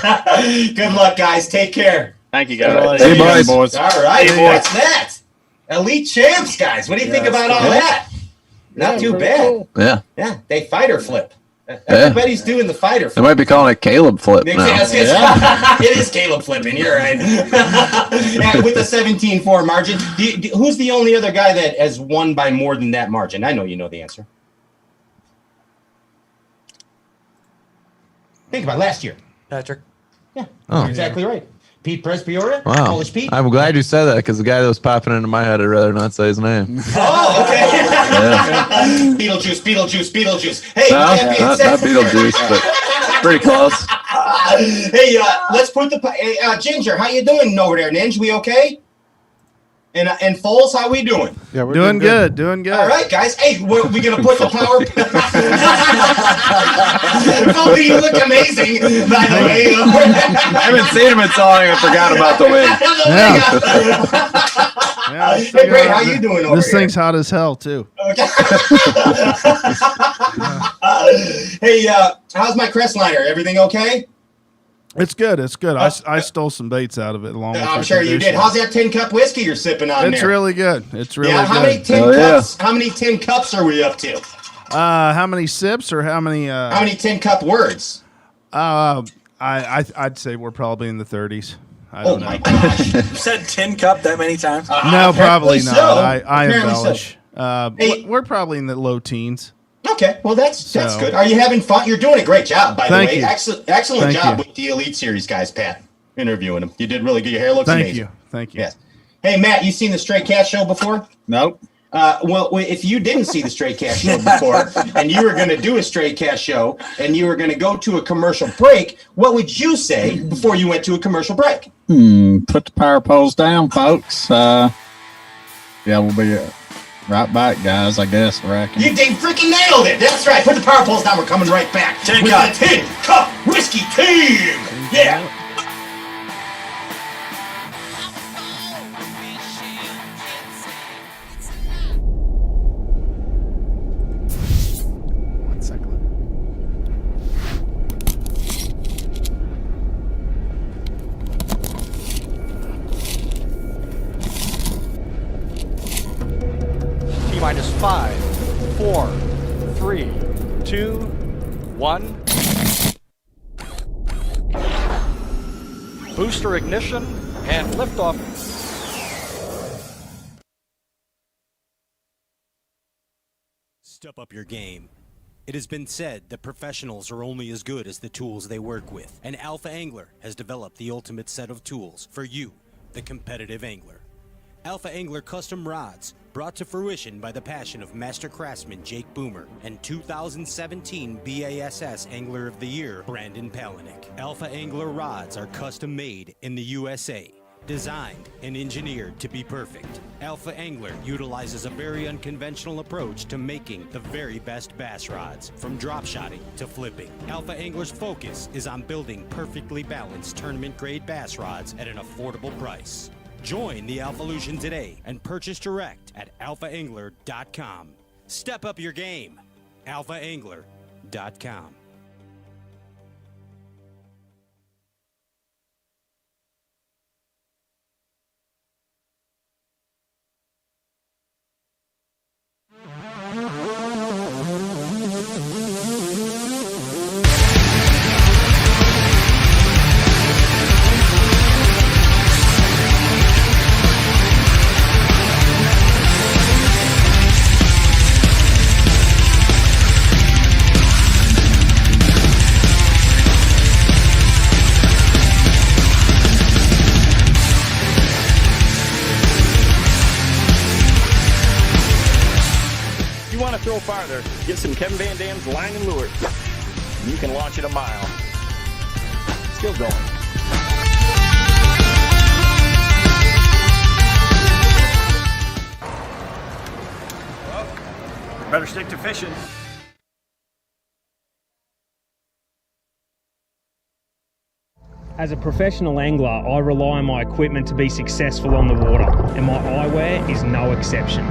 Good luck, guys. Take care. Thank you, guys. Hey, boys. All right. What's that? Elite champs, guys. What do you think about all that? Not too bad. Cool. Yeah. Yeah. They Feider flip. Everybody's doing the Feider flip. They might be calling it Caleb flip now. It is Caleb flipping. You're right. With a 17-4 margin. Who's the only other guy that has won by more than that margin? I know you know the answer. Think about it, last year. Patrick. Yeah, Oh. you're exactly right. Pete Presbyora. Wow. Polish Pete. I'm glad you said that because the guy that was popping into my head, I'd rather not say his name. Oh, okay. Beetlejuice. Hey, No, not Beetlejuice, but pretty close. Hey, let's put the Ginger. How you doing over there, Ninja? We okay? And Foles, how we doing? Yeah, we're doing good. All right, guys. Hey, we're gonna put the power. Foli, you look amazing. By the way, I haven't seen him in so long. I forgot about the wing. Hey, Brad, how you doing over This here? thing's hot as hell too. Okay. Hey, how's my Crestliner? Everything okay? It's good. It's good. I stole some baits out of it along with I'm your sure you did. conditioner. How's that tin cup whiskey you're sipping on It's there? really good. It's really yeah. good. How many tin cups? How many tin cups are we up to? How many sips or how many? How many tin cup words? I'd say we're probably in the 30s. I don't know. My gosh! You said TinCup that many times? No, probably not. so. I Apparently embellish. Hey. We're probably in the low teens. Okay, well that's So- good. Are you having fun? You're doing a great job, by the Thank way. you. Excellent Thank job you. with the Elite Series guys, Pat. Interviewing them, you did really good. Your hair looks amazing. Thank you. Yes. Hey, Matt, you seen the Straight Cash show before? Nope. Well, if you didn't see the Straight Cash show before, and you were going to do a Straight Cash show, and you were going to go to a commercial break, what would you say before you went to a commercial break? Put the power poles down, folks. Yeah, we'll be right back, guys, I guess, I reckon. You dang freaking nailed it. That's right. Put the power poles down. We're coming right back with the Tin Cup Whiskey Team. Yeah. One second. T-minus 5, 4, 3, 2, 1. Booster ignition and liftoff. Step up your game. It has been said that professionals are only as good as the tools they work with, and Alpha Angler has developed the ultimate set of tools for you, the competitive angler. Alpha Angler custom rods, brought to fruition by the passion of master craftsman Jake Boomer and 2017 BASS Angler of the Year Brandon Palaniuk. Alpha Angler rods are custom made in the USA, designed and engineered to be perfect. Alpha Angler utilizes a very unconventional approach to making the very best bass rods, from drop shotting to flipping. Alpha Angler's focus is on building perfectly balanced tournament-grade bass rods at an affordable price. Join the Alphalution today and purchase direct at alphaangler.com. Step up your game. alphaangler.com. You want to throw farther, get some Kevin Van Dam's line and lure. You can launch it a mile. Still going. Well, better stick to fishing. As a professional angler, I rely on my equipment to be successful on the water, and my eyewear is no exception.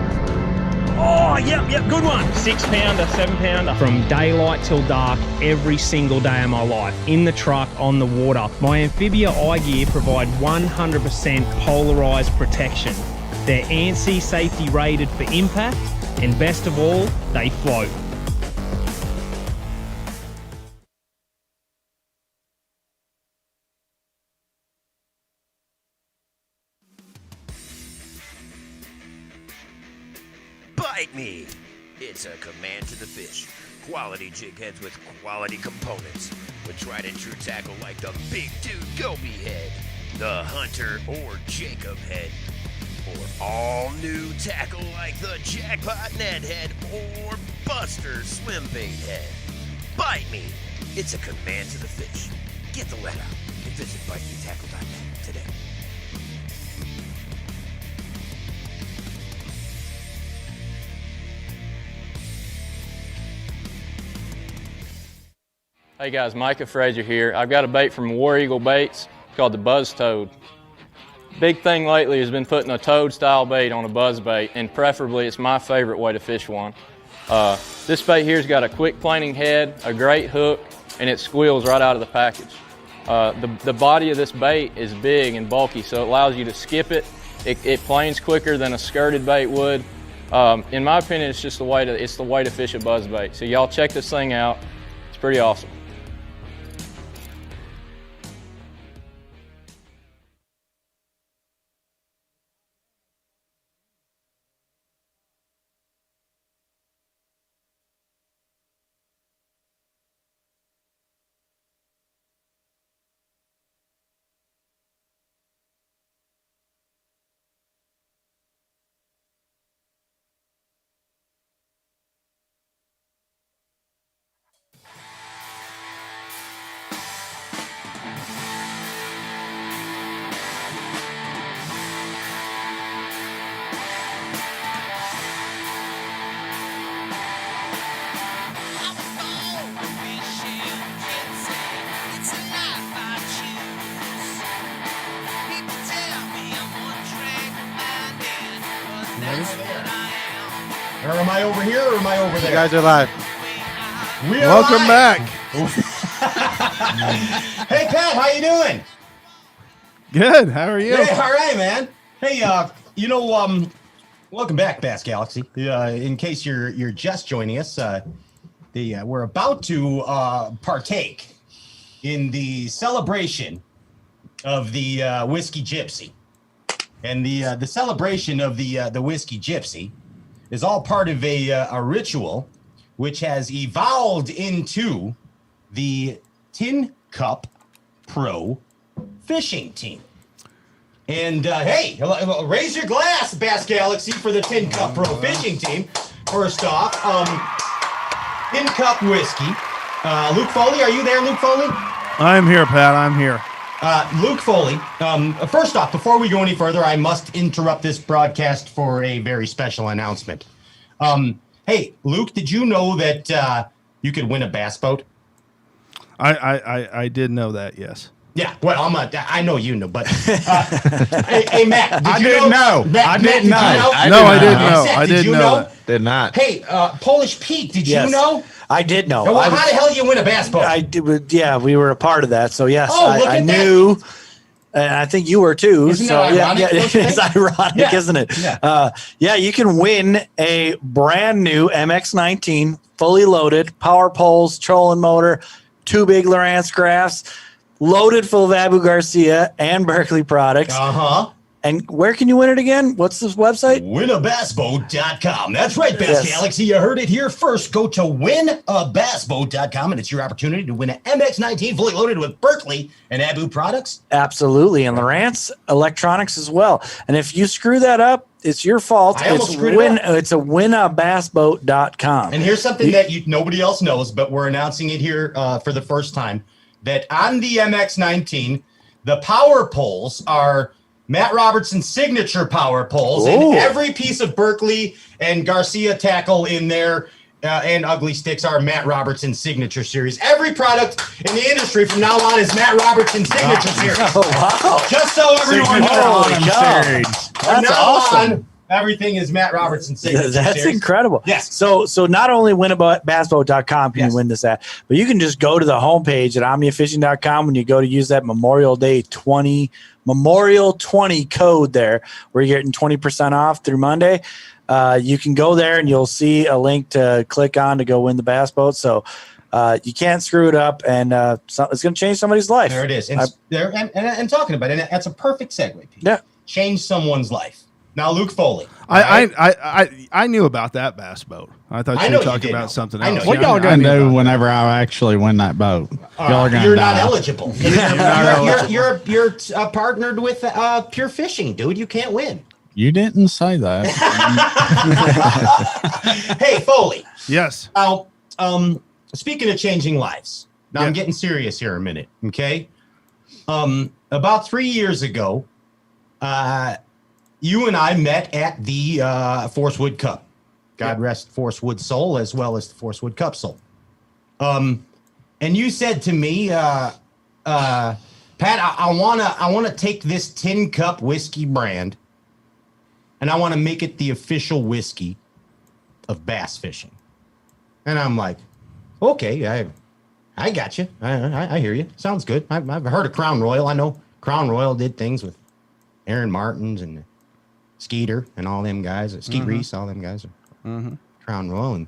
Oh, yep, good one. 6 pounder, 7 pounder. From daylight till dark, every single day of my life. In the truck, on the water. My Amphibia eye gear provide 100% polarized protection. They're ANSI safety rated for impact, and best of all, they float. Bite me! It's a command to the fish. Quality jig heads with quality components. with tried and true tackle like the Big Dude Goby head, the Hunter or Jacob head, or all new tackle like the Jackpot Net head or Buster Swimbait head. Bite Me. It's a command to the fish. Get the let out and visit bitemetackle.net today. Hey guys, Micah Frazier here. I've got a bait from War Eagle Baits called the Buzz Toad. Big thing lately has been putting a toad style bait on a buzz bait, and preferably it's my favorite way to fish one. This bait here's got a quick planing head, a great hook, and it squeals right out of the package. The body of this bait is big and bulky, so it allows you to skip it. It planes quicker than a skirted bait would. In my opinion, it's just the way to fish a buzz bait. So y'all check this thing out. It's pretty awesome. Or am I over here or am I over there? You guys are live. We are Welcome live. back. Hey Pat, how you doing? Good. How are you? Yeah, all right, man. Hey, welcome back, Bass Galaxy. In case you're just joining us, we're about to partake in the celebration of the Whiskey Gypsy, and the celebration of the Whiskey Gypsy is all part of a ritual which has evolved into the TinCup Pro Fishing Team. And hey, raise your glass, Bass Galaxy, for the TinCup Pro Fishing Team. First off, TinCup Whiskey. Luke Foli, are you there, Luke Foli? I'm here, Pat. I'm here. Luke Foli, first off, before we go any further, I must interrupt this broadcast for a very special announcement. Hey, Luke, did you know that you could win a bass boat? I did know that, yes. Yeah, well, I know you know, but hey, Matt, I didn't know. Matt, I didn't know. I didn't know. Seth, I did you didn't know that. Did not. Hey, Polish Pete, did Yes. you know? I did know. Well, how the hell you win a bass boat? I did. Yeah, we were a part of that. So yes, Oh, look I at that. knew, and I think you were too. Isn't so that ironic, yeah, don't you it's think? ironic, Yeah. isn't it? Yeah. You can win a brand new MX-19, fully loaded, power poles, trolling motor, 2 big Lowrance graphs, loaded full of Abu Garcia and Berkeley products. Uh-huh. And where can you win it again? What's this website? Winabassboat.com. That's right, Bass Yes. Galaxy. You heard it here first. Go to winabassboat.com, and it's your opportunity to win an MX-19 fully loaded with Berkeley and Abu products. Absolutely. And Lowrance electronics as well. And if you screw that up, it's your fault. I almost screwed it up. It's a winabassboat.com. And here's something that nobody else knows, but we're announcing it here for the first time, that on the MX-19, the power poles are Matt Robertson's signature power poles, Ooh. and every piece of Berkeley and Garcia tackle in there and Ugly Sticks are Matt Robertson's signature series. Every product in the industry from now on is Matt Robertson's signature series. Oh, wow. Just so everyone knows. Holy cow. From That's now awesome. on, everything is Matt Robertson's signature That's series. incredible. Yes. So not only winabassboat.com can you win this at, but you can just go to the homepage at omniafishing.com when you go to use that Memorial 20 code there, where you're getting 20% off through Monday. You can go there and you'll see a link to click on to go win the bass boat. So you can't screw it up, and it's going to change somebody's life. There it is. And talking about it, and that's a perfect segue, Pete. Yeah. Change someone's life. Now, Luke Foli. I knew about that bass boat. I thought you were talking about something else. What y'all gonna do whenever I actually win that boat? Y'all are gonna You're die. not eligible. You're partnered with Pure Fishing, dude. You can't win. You didn't say that. Hey, Foli. Yes. Now, speaking of changing lives, now I'm getting serious here a minute, okay? About 3 years ago, you and I met at the Force Wood Cup. God rest Force Wood soul as well as the Force Wood Cup soul. And you said to me, Pat, I wanna take this TinCup whiskey brand, and I want to make it the official whiskey of bass fishing. And I'm like, okay, I got you. I hear you. Sounds good. I've heard of Crown Royal. I know Crown Royal did things with Aaron Martins and Skeeter and all them guys. Skeet Reese, all them guys are Crown Royal. And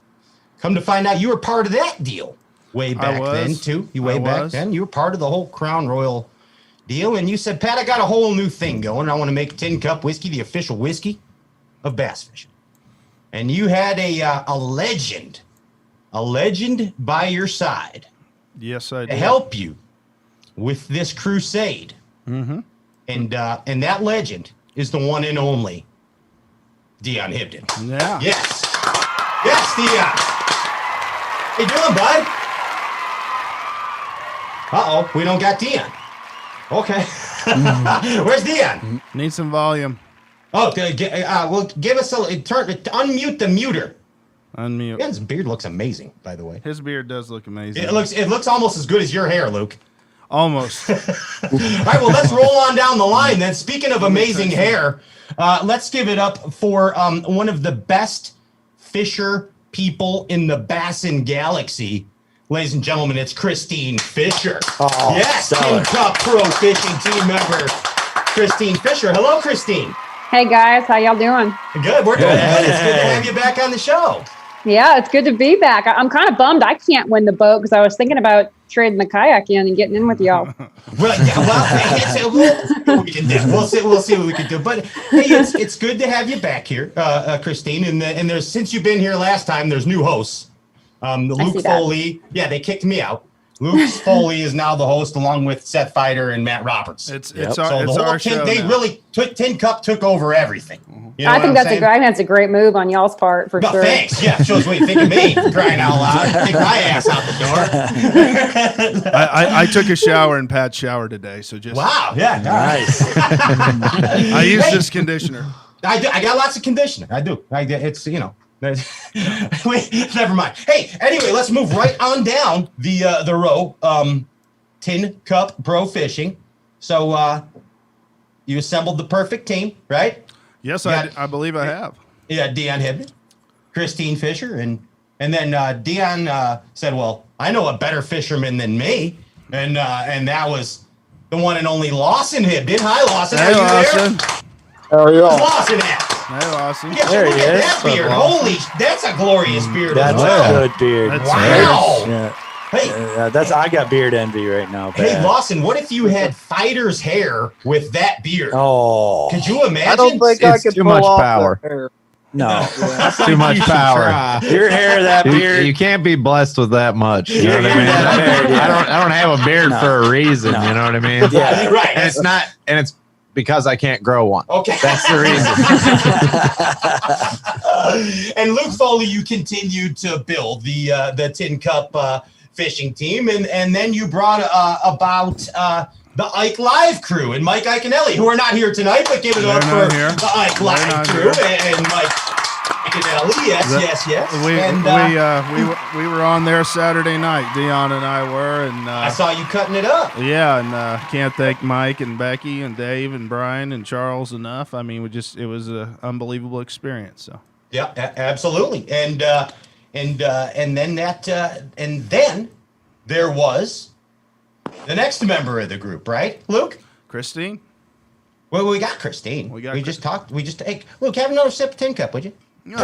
come to find out, you were part of that deal way back then, too. You were part of the whole Crown Royal deal. And you said, Pat, I got a whole new thing going. I want to make TinCup whiskey the official whiskey of bass fishing. And you had a legend by your side. Yes, I did. To help you with this crusade. And that legend is the one and only Dion Hibdon. Yeah. Yes. Yes, Dion. How you doing, bud? Uh-oh, we don't got Dion. Okay. Where's Dion? Need some volume. Oh, well, give us unmute the muter. Unmute. Yeah, his beard looks amazing, by the way. His beard does look amazing. It looks almost as good as your hair, Luke. Almost. All right, well, let's roll on down the line then. Speaking of amazing hair, let's give it up for one of the best Fisher people in the Bassin Galaxy. Ladies and gentlemen, it's Christine Fischer. Oh, yes, TinCup Pro Fishing team member, Christine Fischer. Hello, Christine. Hey guys, how y'all doing? Good, we're doing good. It's good to have you back on the show. Yeah, it's good to be back. I'm kind of bummed I can't win the boat because I was thinking about trading the kayak in and getting in with y'all. We'll see what we can do. But hey, it's good to have you back here, Christine. And there's, since you've been here last time, there's new hosts. Luke Foli. Yeah, they kicked me out. Luke Foli is now the host, along with Seth Feider and Matt Robertson. It's our show. They really TinCup took over everything. You know I think that's a great move on y'all's part for sure. Thanks. Yeah, shows what you think of me. Crying out loud, take my ass out the door. I took a shower in Pat's shower today, so just wow. Yeah, nice. I use this conditioner. I got lots of conditioner. I do. It's Wait, never mind. Hey, anyway, let's move right on down the row. TinCup Pro Fishing. So you assembled the perfect team, right? Yes, I believe I have. Yeah, Dion Hibdon, Christine Fischer, and then Dion said, "Well, I know a better fisherman than me," and that was the one and only Lawson Hibdon. Hi, Lawson. Hey, Are you Lawson. there? How are you all? Lawson at? Hey, Lawson. Yeah, There look he at is. that beard. Holy, that's a glorious beard. That's as well. a good beard. Wow. Yeah. Hey, I got beard envy right now. hey, Pat. Lawson, what if you had Feider's hair with that beard? Oh, Could you imagine? I don't think I could too pull much off power. that hair. no. Too much power. Your hair, that beard. You can't be blessed with that much. You know what I mean? That beard, yeah. I don't have a beard for a reason. You know what I mean? Yeah. Right. And it's because I can't grow one. Okay. That's the reason. And Luke Foli, you continued to build the TinCup fishing team, and then you brought about the Ike Live crew and Mike Iconelli, who are not here tonight, but give it up for the Ike Live crew and Mike Iconelli. Yes. We were on there Saturday night. Dion and I were, and I saw you cutting it up. Yeah, and can't thank Mike and Becky and Dave and Brian and Charles enough. I mean, it was an unbelievable experience. So yeah, absolutely. And then there was the next member of the group, right, Luke? Christine. Well, we got Christine. We just talked. Hey, Luke, have another sip of TinCup, would you? No.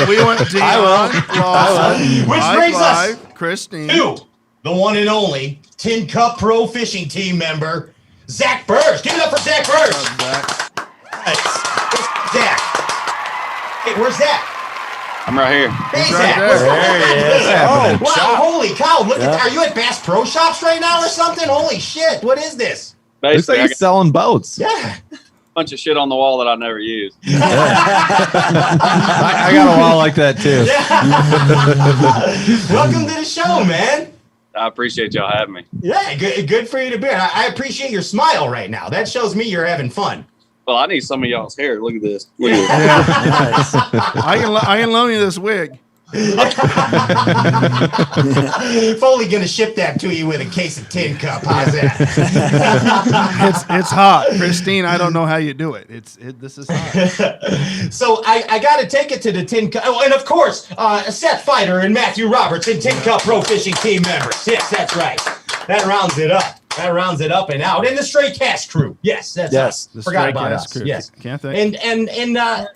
We went Dion, Lawson, which brings us Christine to the one and only TinCup Pro Fishing team member, Zack Birge. Give it up for Zack Birge. Zack. Hey, where's Zack? I'm right here. Hey, Right Zack. there. What's going on? There he is. Oh, wow. Shop. Holy cow. Look Yeah. at Are you at Bass Pro Shops right now or something? Holy shit. What is this? Looks like he's selling boats. Yeah. Bunch of shit on the wall that I never use. I got a wall like that too. Welcome to the show, man. I appreciate y'all having me. Yeah, good for you to be here. I appreciate your smile right now. That shows me you're having fun. Well, I need some of y'all's hair. Look at this. Look at this. I can loan you this wig. Foley gonna ship that to you with a case of TinCup. How's that? It's hot, Christine. I don't know how you do it. This is hot. So I got to take it to the TinCup. Oh, and of course, Seth Feider and Matthew Robertson, TinCup Pro Fishing team members. Yes, that's right. That rounds it up. That rounds it up and out. And the Stray Cast crew. Yes, that's us. The Forgot Stray about Cast us. crew. Yes. Can't think. And I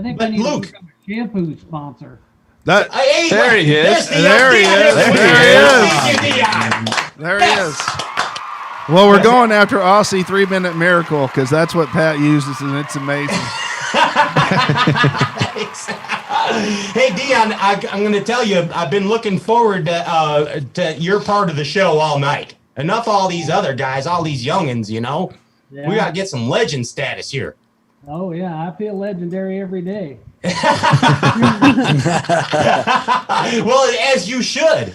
think but I need Luke. to become a shampoo sponsor. That Hey, There he is. there's Dion. There he Dion, is. there's There he Dion. is. Thank you, Dion. There he is. Well, we're going after Aussie 3-minute miracle because that's what Pat uses, and it's amazing. Hey, Dion, I'm going to tell you, I've been looking forward to your part of the show all night. Enough of all these other guys, all these youngins, you know. Yeah. We got to get some legend status here. Oh yeah, I feel legendary every day. Well, as you should,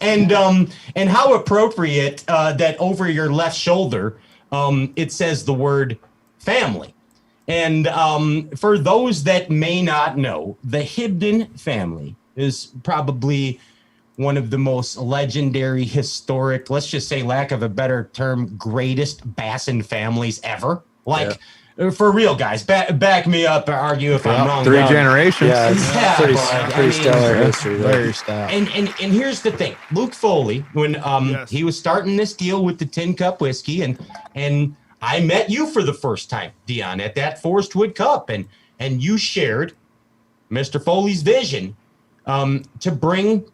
and how appropriate that over your left shoulder it says the word family. And for those that may not know, the Hibdon family is probably one of the most legendary, historic, let's just say, lack of a better term, greatest bassin families ever. Like. For real, guys, back me up or argue if I'm wrong. 3 generations. Yeah, it's pretty stellar history. Very stellar. And here's the thing. Luke Foley, when he was starting this deal with the TinCup whiskey, and I met you for the first time, Dion, at that Forest Wood Cup, and you shared Mr. Foley's vision to bring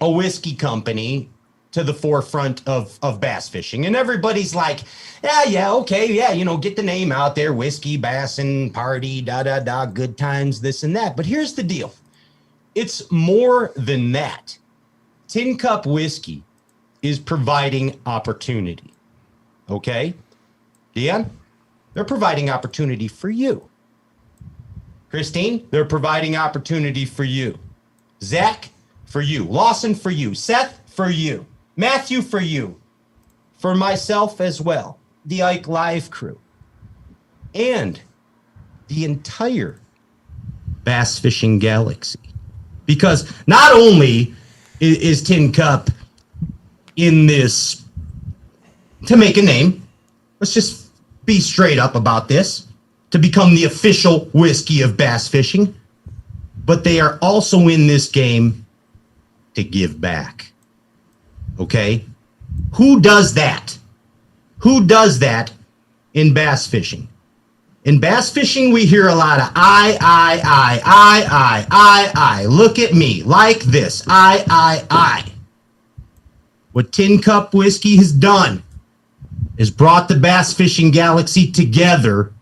a whiskey company to the forefront of bass fishing. And everybody's like, okay, get the name out there, whiskey, bass, and party, good times, this and that. But here's the deal. It's more than that. TinCup whiskey is providing opportunity. Okay? Dion, they're providing opportunity for you. Christine, they're providing opportunity for you. Zack, for you. Lawson, for you. Seth, for you. Matthew, for you. For myself as well. The Ike Live crew. And the entire bass fishing galaxy. Because not only is TinCup in this to make a name, let's just be straight up about this, to become the official whiskey of bass fishing, but they are also in this game to give back. Okay? Who does that? Who does that in bass fishing? In bass fishing, we hear a lot of I. Look at me, like this, I. What TinCup whiskey has done is brought the bass fishing galaxy together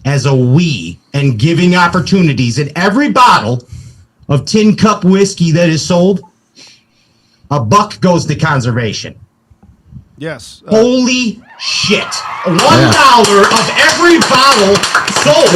as a we, and giving opportunities. In every bottle of TinCup whiskey that is sold, $1 goes to conservation. Yes. Holy shit. $1 of every bottle sold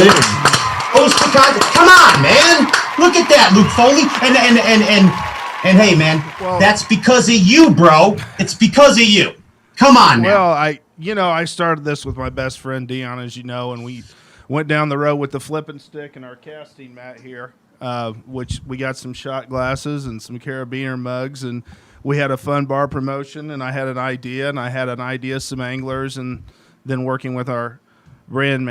goes to conservation. Come on, man. Look at that, Luke Foley. And hey, man, that's because of you, bro. It's because of you. Come on now. Well, I started this with my best friend Dion, as you know, and we went down the road with the flipping stick and our casting mat here, which we got some shot glasses and some carabiner mugs, and we had a fun bar promotion, and I had an idea, some anglers, and then working with our brand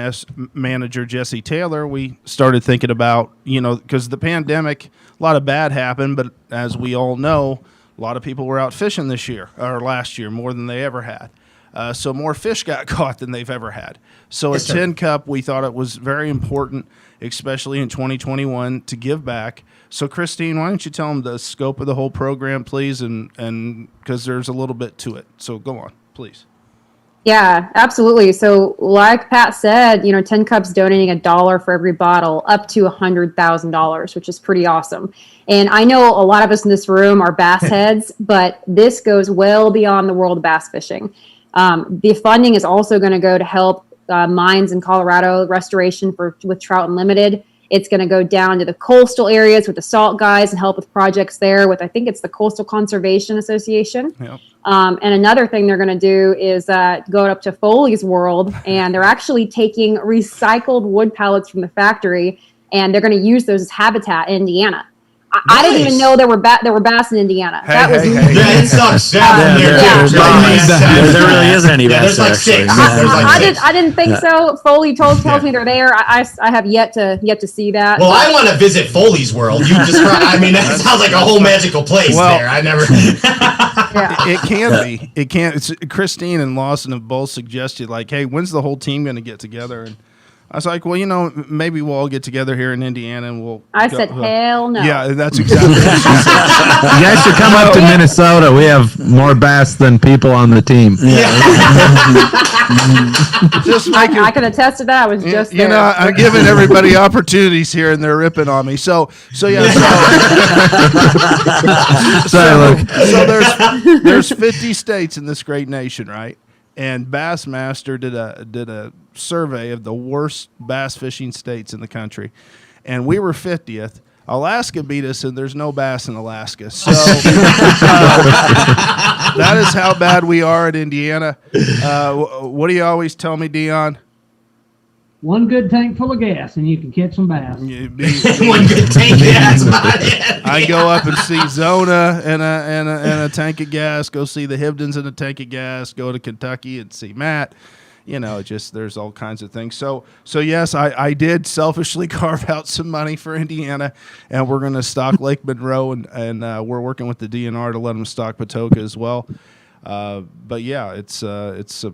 manager, Jesse Taylor, we started thinking about, because the pandemic, a lot of bad happened, but as we all know, a lot of people were out fishing this year, or last year, more than they ever had. So more fish got caught than they've ever had. So Yes, at sir. TinCup, we thought it was very important, especially in 2021, to give back. So Christine, why don't you tell them the scope of the whole program, please, and because there's a little bit to it. So go on, please. Yeah, absolutely. So like Pat said, TinCup's donating $1 for every bottle up to $100,000, which is pretty awesome. And I know a lot of us in this room are bass heads, but this goes well beyond the world of bass fishing. The funding is also going to go to help mines in Colorado, restoration with Trout Unlimited. It's going to go down to the coastal areas with the salt guys and help with projects there with, I think it's the Coastal Conservation Association. Yep. And another thing they're going to do is go up to Foli's world, and they're actually taking recycled wood pallets from the factory, and they're going to use those as habitat in Indiana. I didn't even know there were bass in Indiana. That sucks. There really isn't any bass. There's like six. I didn't think so. Foley tells me they're there. I have yet to see that. Well, I want to visit Foley's world. You describe. I mean, that sounds like a whole magical place there. I never. It can be. It can. It's Christine and Lawson have both suggested, like, hey, when's the whole team going to get together? And I was like, well, maybe we'll all get together here in Indiana and we'll. I said, hell no. Yeah, that's exactly what she said. You guys should come up to Minnesota. We have more bass than people on the team. I can attest to that. I was just there. I'm giving everybody opportunities here, and they're ripping on me. So there's 50 states in this great nation, right? And Bassmaster did a survey of the worst bass fishing states in the country, and we were 50th. Alaska beat us, and there's no bass in Alaska. So that is how bad we are at Indiana. What do you always tell me, Dion? One good tank full of gas, and you can catch some bass. One good tank, that's about it. I go up and see Zona and a tank of gas. Go see the Hibdons and a tank of gas. Go to Kentucky and see Matt. Just there's all kinds of things. So yes, I did selfishly carve out some money for Indiana, and we're going to stock Lake Monroe, and we're working with the DNR to let them stock Patoka as well. But yeah, it's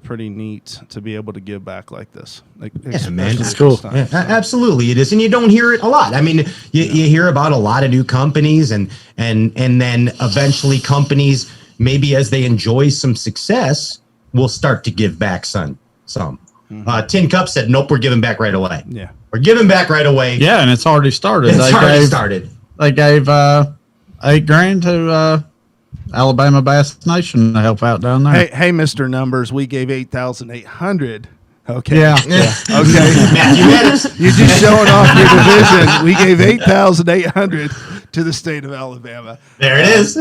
pretty neat to be able to give back like this. Yeah, man, it's cool. Yeah, absolutely, it is, and you don't hear it a lot. I mean, you hear about a lot of new companies, and then eventually companies, maybe as they enjoy some success, will start to give back some. TinCup said, "Nope, we're giving back right away." Yeah, we're giving back right away. Yeah, and it's already started. It's already started. They gave $8,000 to Alabama Bass Nation to help out down there. Hey, Mr. Numbers, we gave 8,800. Okay. Yeah. Okay. You're just showing off your division. We gave 8,800 to the state of Alabama. There it is.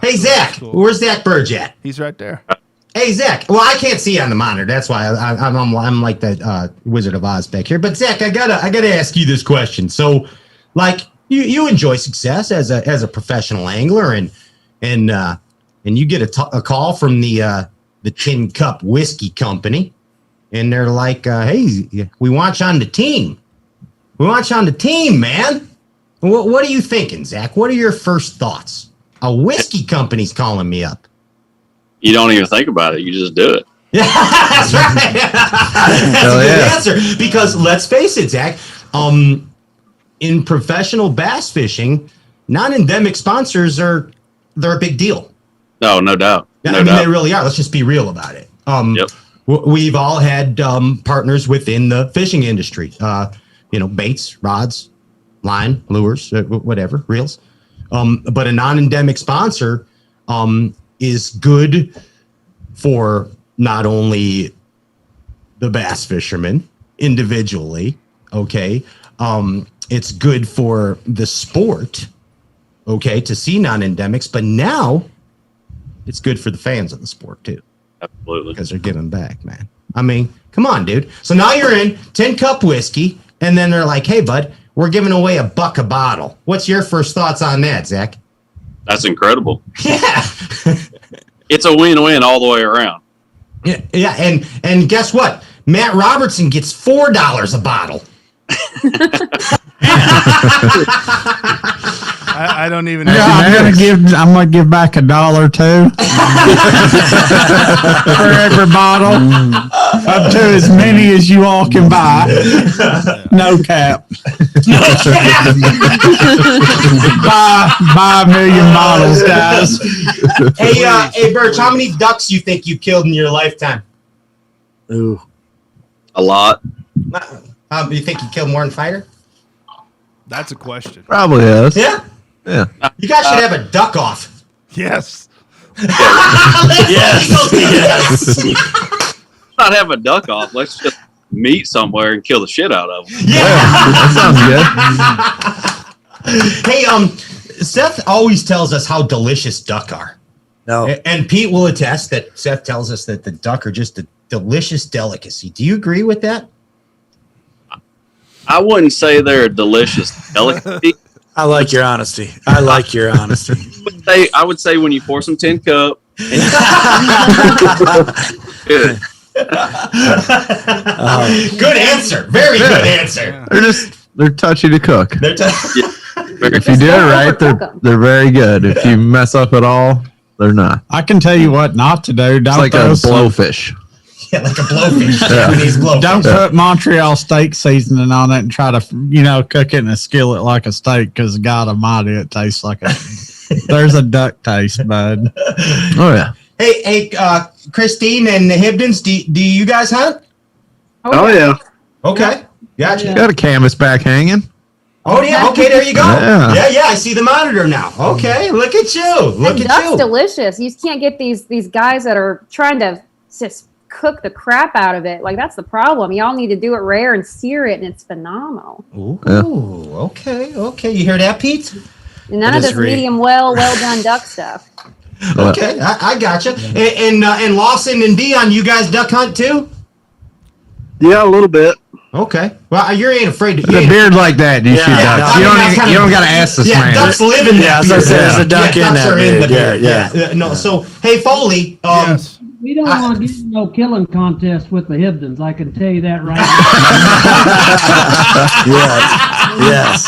Hey, Zach, cool. Where's Zach Birge at? He's right there. Hey, Zach. Well, I can't see you on the monitor. That's why I'm like the Wizard of Oz back here. But Zach, I gotta ask you this question. So, like, you enjoy success as a professional angler, and you get a call from the TinCup Whiskey Company, and they're like, "Hey, we want you on the team. We want you on the team, man." What are you thinking, Zach? What are your first thoughts? A whiskey company's calling me up. You don't even think about it. You just do it. Yeah, that's right. That's a good answer. Because let's face it, Zach, in professional bass fishing, non-endemic sponsors they're a big deal. No doubt. They really are. Let's just be real about it. We've all had partners within the fishing industry. Baits, rods, line, lures, whatever, reels. But a non-endemic sponsor is good for not only the bass fishermen individually, okay? It's good for the sport, okay, to see non-endemics, but now it's good for the fans of the sport too. Absolutely. Because they're giving back, man. I mean, come on, dude. So now you're in TinCup Whiskey, and then they're like, "Hey, bud, we're giving away $1 a bottle." What's your first thoughts on that, Zach? That's incredible. Yeah. It's a win-win all the way around. Yeah, and guess what? Matt Robertson gets $4 a bottle. I don't even. I'm gonna give back $1 too for every bottle, up to as many as you all can buy. No cap. buy 1 million bottles, guys. Hey, Birge, how many ducks you think you killed in your lifetime? Ooh, a lot. You think you killed more than Feider? That's a question. Probably is. Yeah. Yeah. You guys should have a duck off. Yes. Yes. Not have a duck off. Let's just meet somewhere and kill the shit out of them. Yeah. That sounds good. Hey, Seth always tells us how delicious duck are. no. And Pete will attest that Seth tells us that the duck are just a delicious delicacy. Do you agree with that? I wouldn't say they're a delicious delicacy. I like your honesty. I would say when you pour some TinCup. Good. Good answer. Very good answer. They're touchy to cook. They're If you do it right, they're very good. If you mess up at all, they're not. I can tell you what not to do. It's like a blowfish. Yeah, like a blowfish. Japanese blowfish. Don't put Montreal steak seasoning on it and try to, cook it in a skillet like a steak, because God Almighty, it tastes like there's a duck taste, bud. Oh yeah. Hey, Christine and the Hibdons, do you guys hunt? Oh yeah. Okay, gotcha. Got a canvas back hanging. Oh yeah. Okay, there you go. Yeah. Yeah. I see the monitor now. Okay, look at you. Duck's delicious. You just can't get these guys that are trying to just cook the crap out of it. Like, that's the problem. Y'all need to do it rare and sear it, and it's phenomenal. Ooh, okay. You hear that, Pete? None of this medium well done duck stuff. Okay, I gotcha. And Lawson and Dion, you guys duck hunt too? Yeah, a little bit. Okay. Well, you ain't afraid to. With a beard like that, you shoot ducks. You don't got to ask this man. Ducks live in that. There's a duck in that beard. Yeah. No. So, hey, Foli. Yes. We don't want to get in no killing contest with the Hibdons. I can tell you that right now. Yes.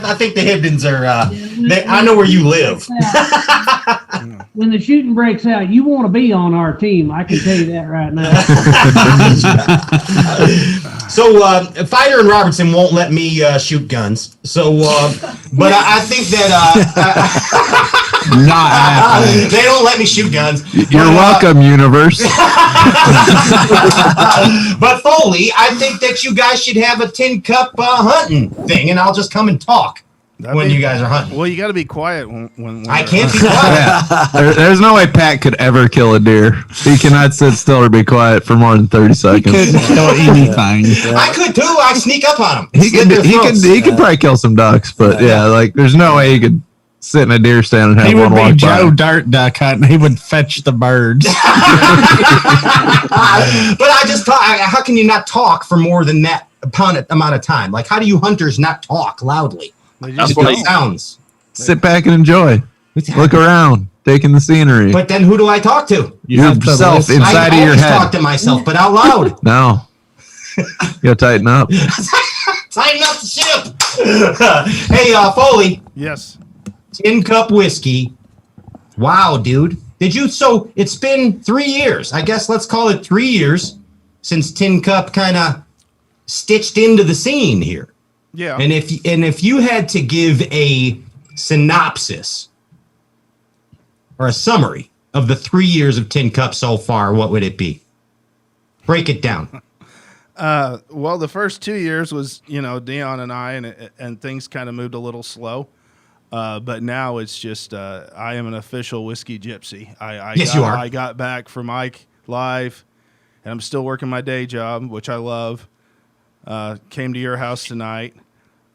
I think the Hibdons are. I know where you live. When the shooting breaks out, you want to be on our team. I can tell you that right now. So, Feider and Robertson won't let me shoot guns. So, but I think that not happening. They don't let me shoot guns. You're welcome, universe. But Foli, I think that you guys should have a TinCup hunting thing, and I'll just come and talk you guys are hunting. Well, you got to be quiet when I can't be quiet. There's no way Pat could ever kill a deer. He cannot sit still or be quiet for more than 30 seconds. He couldn't kill anything. I could too. I sneak up on him. He could probably kill some ducks, but there's no way he could sit in a deer stand and have one walk by. He would be Joe Dirt Duck hunting. He would fetch the birds. But I just thought, how can you not talk for more than that amount of time? Like, how do you hunters not talk loudly? That's what it sounds. Sit back and enjoy. Look around, taking the scenery. But then who do I talk to? Yourself inside of your head. I always talk to myself, but out loud. No. You gotta tighten up. Tighten up the ship. Hey, Foli. Yes. TinCup whiskey. Wow, dude. So it's been 3 years. I guess let's call it 3 years since TinCup kind of stitched into the scene here. Yeah. And if you had to give a synopsis or a summary of the 3 years of TinCup so far, what would it be? Break it down. Well, the first 2 years was, Dion and I, and things kind of moved a little slow. But now it's just, I am an official whiskey gypsy. You are. I got back from Ike Live, and I'm still working my day job, which I love. Came to your house tonight.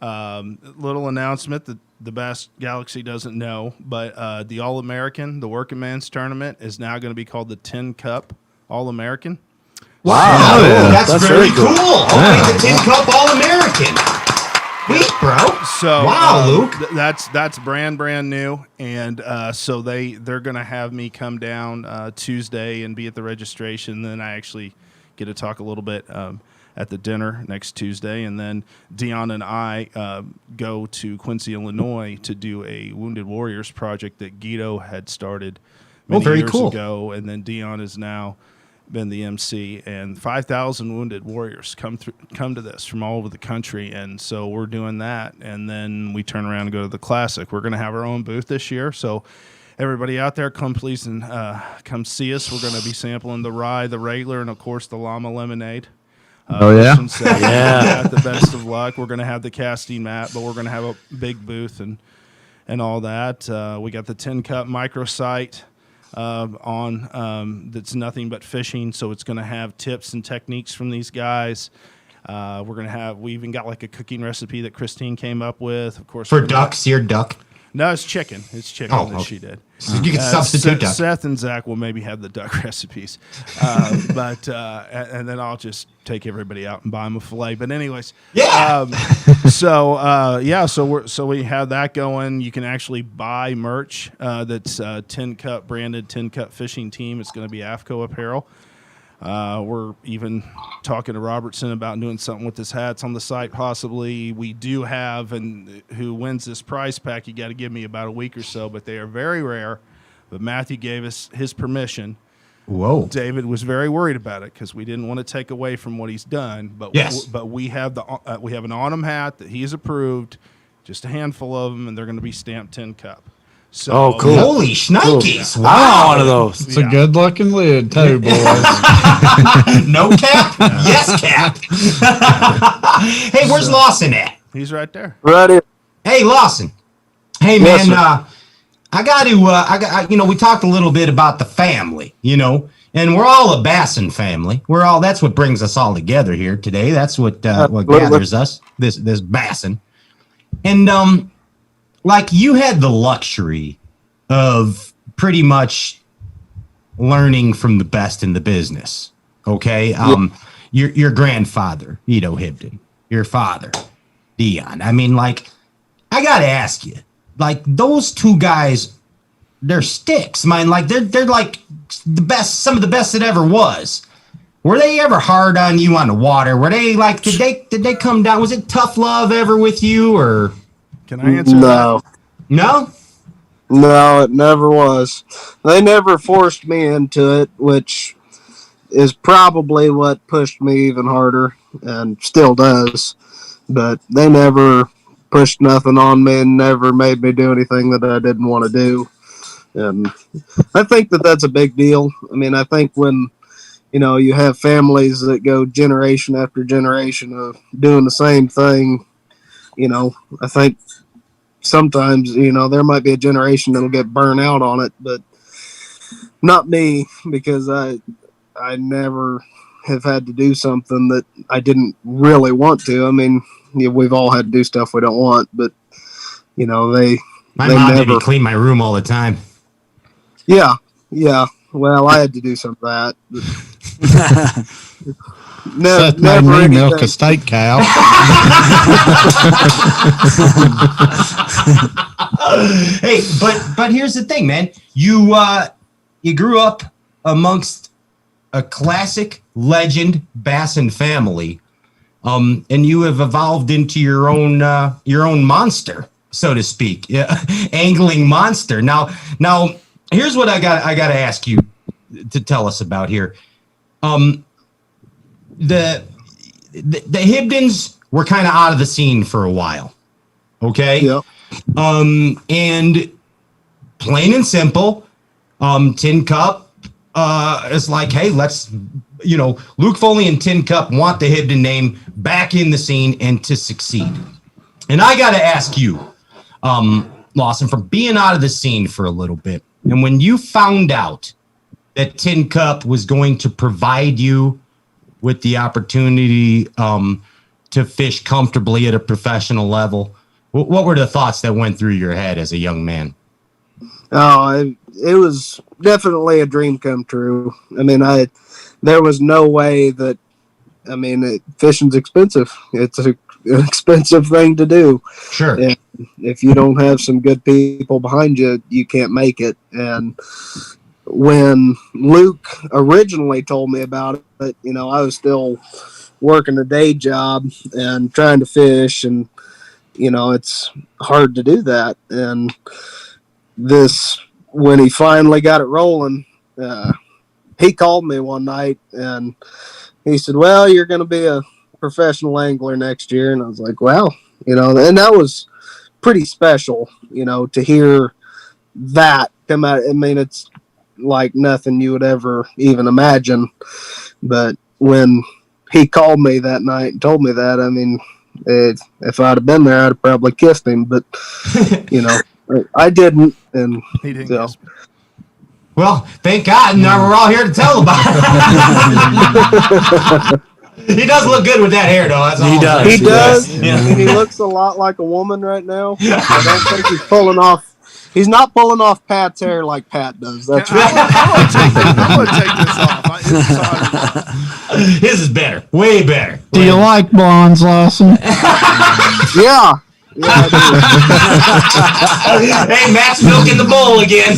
Little announcement that the Bass Galaxy doesn't know, but the All-American, the Working Man's Tournament, is now going to be called the TinCup All-American. Wow, that's very cool. The TinCup All-American. Sweet, bro. So wow, Luke. That's brand new, and so they're gonna have me come down Tuesday and be at the registration. Then I actually get to talk a little bit at the dinner next Tuesday, and then Dion and I go to Quincy, Illinois, to do a Wounded Warriors project that Guido had started many years ago, and then Dion has now been the MC, and 5,000 Wounded Warriors come to this from all over the country, and so we're doing that, and then we turn around and go to the Classic. We're going to have our own booth this year, so everybody out there, come please and come see us. We're going to be sampling the rye, the regular, and of course the Llama Lemonade. Yeah. The best of luck. We're going to have the casting mat, but we're going to have a big booth and all that. We got the TinCup microsite on that's nothing but fishing, so it's going to have tips and techniques from these guys. We even got like a cooking recipe that Christine came up with, of course. For duck, seared duck? No, it's chicken. It's chicken that she did. So you can substitute duck. Seth and Zack will maybe have the duck recipes, but and then I'll just take everybody out and buy them a fillet. But anyways, so we have that going. You can actually buy merch that's TinCup branded, TinCup Fishing Team. It's going to be AFCO apparel. We're even talking to Robertson about doing something with his hats on the site, possibly. We do have, and who wins this prize pack, you got to give me about a week or so, but they are very rare. But Matthew gave us his permission. Whoa. David was very worried about it because we didn't want to take away from what he's done. But but we have an Autumn hat that he has approved, just a handful of them, and they're going to be stamped TinCup. So, cool. Holy shnikes. Cool. Wow. I want one of those. It's a good-looking lid, too, boys. No cap? Yes, cap. Hey, where's Lawson at? He's right there. Right here. Hey, Lawson. Hey, man, I got to, we talked a little bit about the family, and we're all a Bassin family. That's what brings us all together here today. That's what gathers us, this Bassin. And, like, you had the luxury of pretty much learning from the best in the business, okay? Your grandfather, Hibdon, your father, Dion. I mean, like, I got to ask you, like, those two guys, they're sticks, man. Like, they're like the best, some of the best that ever was. Were they ever hard on you on the water? Were they, like, did they come down? Was it tough love ever with you, or... Can I answer that? No? No, it never was. They never forced me into it, which is probably what pushed me even harder, and still does. But they never pushed nothing on me and never made me do anything that I didn't want to do. And I think that that's a big deal. I mean, I think when, you have families that go generation after generation of doing the same thing, I think sometimes, there might be a generation that'll get burnt out on it, but not me, because I never have had to do something that I didn't really want to. I mean, we've all had to do stuff we don't want, but, my mom never made me clean my room all the time. Yeah. Well, I had to do some of that. Seth made me milk a steak cow. Hey, but here's the thing, man. You grew up amongst a classic legend Bassin family, and you have evolved into your own monster, so to speak, angling monster. Now, here's what I got to ask you to tell us about here. The Hibdons were kind of out of the scene for a while. Okay. Yep. And plain and simple, TinCup is like, hey, let's, Luke Foli and TinCup want the Hibdon name back in the scene and to succeed. And I got to ask you, Lawson, from being out of the scene for a little bit, and when you found out that TinCup was going to provide you with the opportunity to fish comfortably at a professional level, what were the thoughts that went through your head as a young man? Oh, it was definitely a dream come true. I mean, there was no way that, fishing's expensive. It's an expensive thing to do. Sure. And if you don't have some good people behind you, you can't make it. And when Luke originally told me about it, I was still working a day job and trying to fish, and it's hard to do that. And when he finally got it rolling, he called me one night and he said, well, you're going to be a professional angler next year. And I was like, wow, and that was pretty special, to hear that come out. I mean, it's like nothing you would ever even imagine. But when he called me that night and told me that, I mean, if I'd have been there, I'd have probably kissed him. But, I didn't. And he didn't so. kiss me. Well, thank God. Now we're all here to tell about it. He does look good with that hair, though. That's all He does. He does. Yeah. He looks a lot like a woman right now. I don't think he's pulling off. He's not pulling off Pat's hair like Pat does. That's right. I'm going to take this off. His is better. Way better. Do you like blondes, Lawson? Yeah. Hey, Matt's milking the bowl again.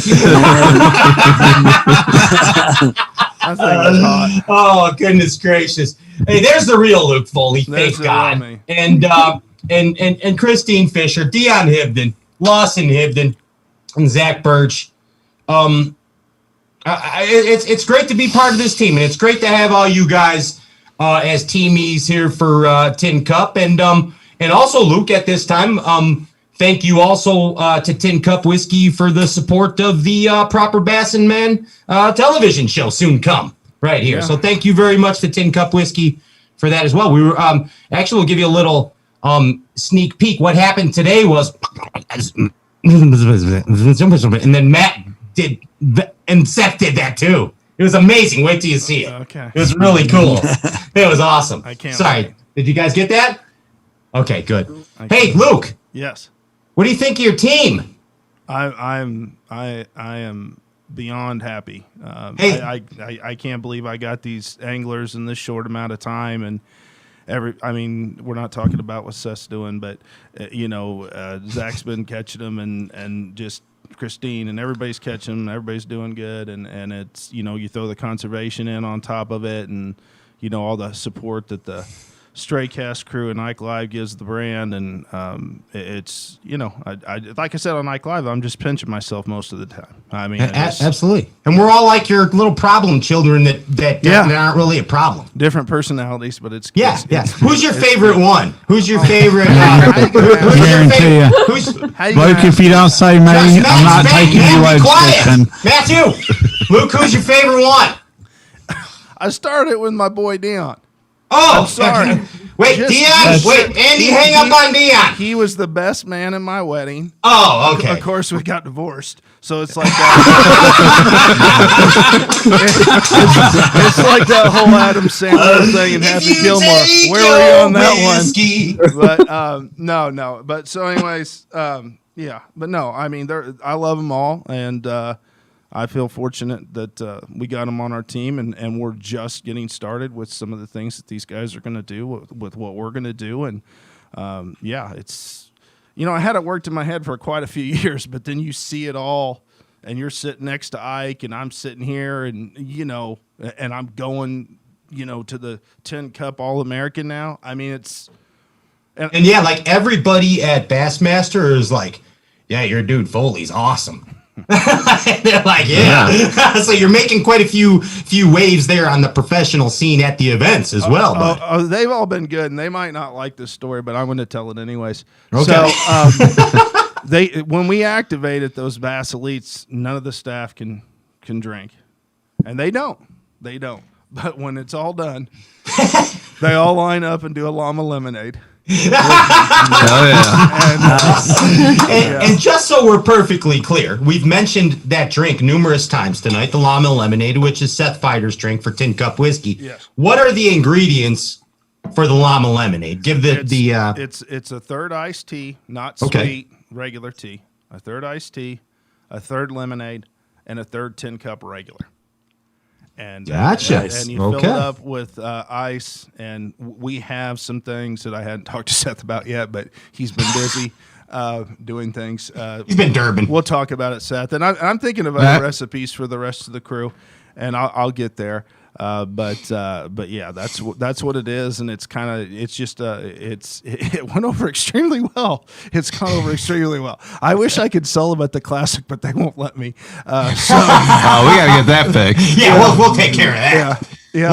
Oh, goodness gracious. Hey, there's the real Luke Foli. Thank God. And Christine Fischer, Dion Hibdon, Lawson Hibdon, and Zack Birge. It's great to be part of this team, and it's great to have all you guys as teamies here for TinCup. And also, Luke, at this time, thank you also to TinCup Whiskey for the support of the Proper Bass and Man television show soon come right here. Yeah. So thank you very much to TinCup Whiskey for that as well. We were actually, we'll give you a little sneak peek. What happened today was, and then Matt did, and Seth did that too. It was amazing. Wait till you see it. Okay. It was really cool. It was awesome. I can't. Sorry. Wait. Did you guys get that? Okay, good. Hey, Luke. Yes. What do you think of your team? I am beyond happy. Hey. I can't believe I got these anglers in this short amount of time, and we're not talking about what Seth's doing, but Zach's been catching them, and just Christine, and everybody's catching them. Everybody's doing good, and it's you throw the conservation in on top of it, and all the support that the Stray Cast crew and Ike Live gives the brand, and it's I like I said on Ike Live, I'm just pinching myself most of the time. I mean, absolutely, and we're all like your little problem children that aren't really a problem. Different personalities, but it's yeah. Who's your favorite one? Who's your favorite? Luke, if you don't say me, I'm not taking you away. Matthew, Luke, who's your favorite one? I started with my boy Dion. Oh, I'm sorry. Wait, Dion. Wait, Andy, hang up on Dion. He was the best man in my wedding. Oh, okay. Of course, we got divorced, so it's like it's like that whole Adam Sandler thing and Happy Gilmore. Where were you on that one? But no. But so, anyways, yeah. But no, I mean, I love them all, and I feel fortunate that we got them on our team, and we're just getting started with some of the things that these guys are going to do with what we're going to do. And, it's, I had it worked in my head for quite a few years, but then you see it all, and you're sitting next to Ike, and I'm sitting here, and, and I'm going, to the TinCup All-American now. I mean, it's... And yeah, like everybody at Bassmaster is like, yeah, your dude Foley's awesome. They're like, yeah. So you're making quite a few waves there on the professional scene at the events as well. They've all been good, and they might not like this story, but I'm going to tell it anyways. Okay. So when we activated those Bass Elites, none of the staff can drink, and they don't. But when it's all done, they all line up and do a Llama Lemonade. And just so we're perfectly clear, we've mentioned that drink numerous times tonight, the Llama Lemonade, which is Seth Feider's drink for TinCup Whiskey. Yes. What are the ingredients for the Llama Lemonade? It's a third iced tea, not sweet, regular tea, a third iced tea, a third lemonade, and a third TinCup regular. And gotcha. And you fill it up with ice, and we have some things that I hadn't talked to Seth about yet, but he's been busy doing things. He's been Durban. We'll talk about it, Seth. And I'm thinking of other recipes for the rest of the crew, and I'll get there. But yeah, that's what it is, and it went over extremely well. It's gone over extremely well. I wish I could sell them at the Classic, but they won't let me. We gotta get that fixed. Yeah, we'll take care of that. Yeah.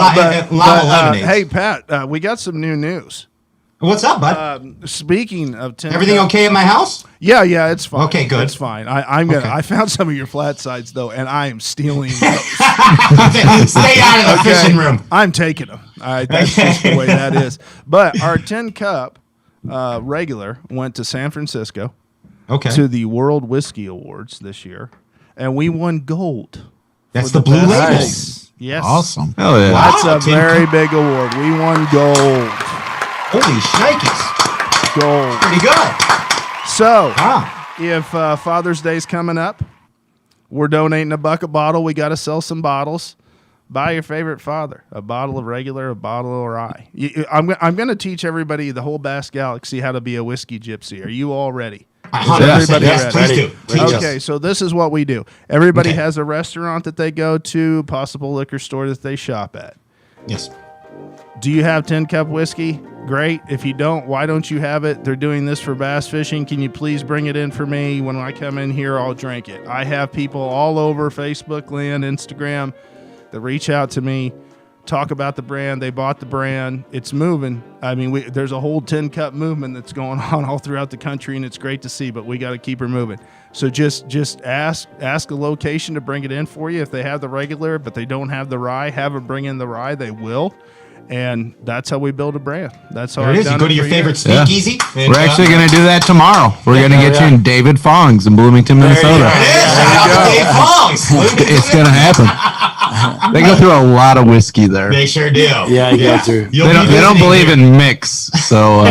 Llama Lemonade. Hey, Pat, we got some new news. What's up, bud? Speaking of everything okay at my house? Yeah, it's fine. Okay, good. It's fine. I found some of your flat sides though, and I am stealing those. Stay out of the fishing room. I'm taking them. All right, that's just the way that is. But our TinCup regular went to San Francisco, to the World Whiskey Awards this year, and we won gold. That's the blue labels. Yes, awesome. Hell yeah, that's a very big award. We won gold. Holy shnikes. Gold. Pretty good. So, if Father's Day's coming up, we're donating $1 a bottle. We got to sell some bottles. Buy your favorite father. A bottle of regular, a bottle of rye. I'm going to teach everybody, the whole Bass Galaxy, how to be a whiskey gypsy. Are you all ready? Everybody ready? Please do. Okay, so this is what we do. Everybody has a restaurant that they go to, possible liquor store that they shop at. Yes. Do you have TinCup whiskey? Great. If you don't, why don't you have it? They're doing this for bass fishing. Can you please bring it in for me? When I come in here, I'll drink it. I have people all over Facebook land, Instagram that reach out to me, talk about the brand. They bought the brand. It's moving. I mean, there's a whole TinCup movement that's going on all throughout the country, and it's great to see, but we got to keep her moving. So just ask a location to bring it in for you. If they have the regular, but they don't have the rye, have them bring in the rye. They will. And that's how we build a brand. That's how it is. You go to your favorite speakeasy. Yeah. We're actually going to do that tomorrow. We're going to get you in David Fong's in Bloomington, Minnesota. Dave Fong's. It's going to happen. They go through a lot of whiskey there. They sure do. Yeah, you go through. They don't believe in mix, so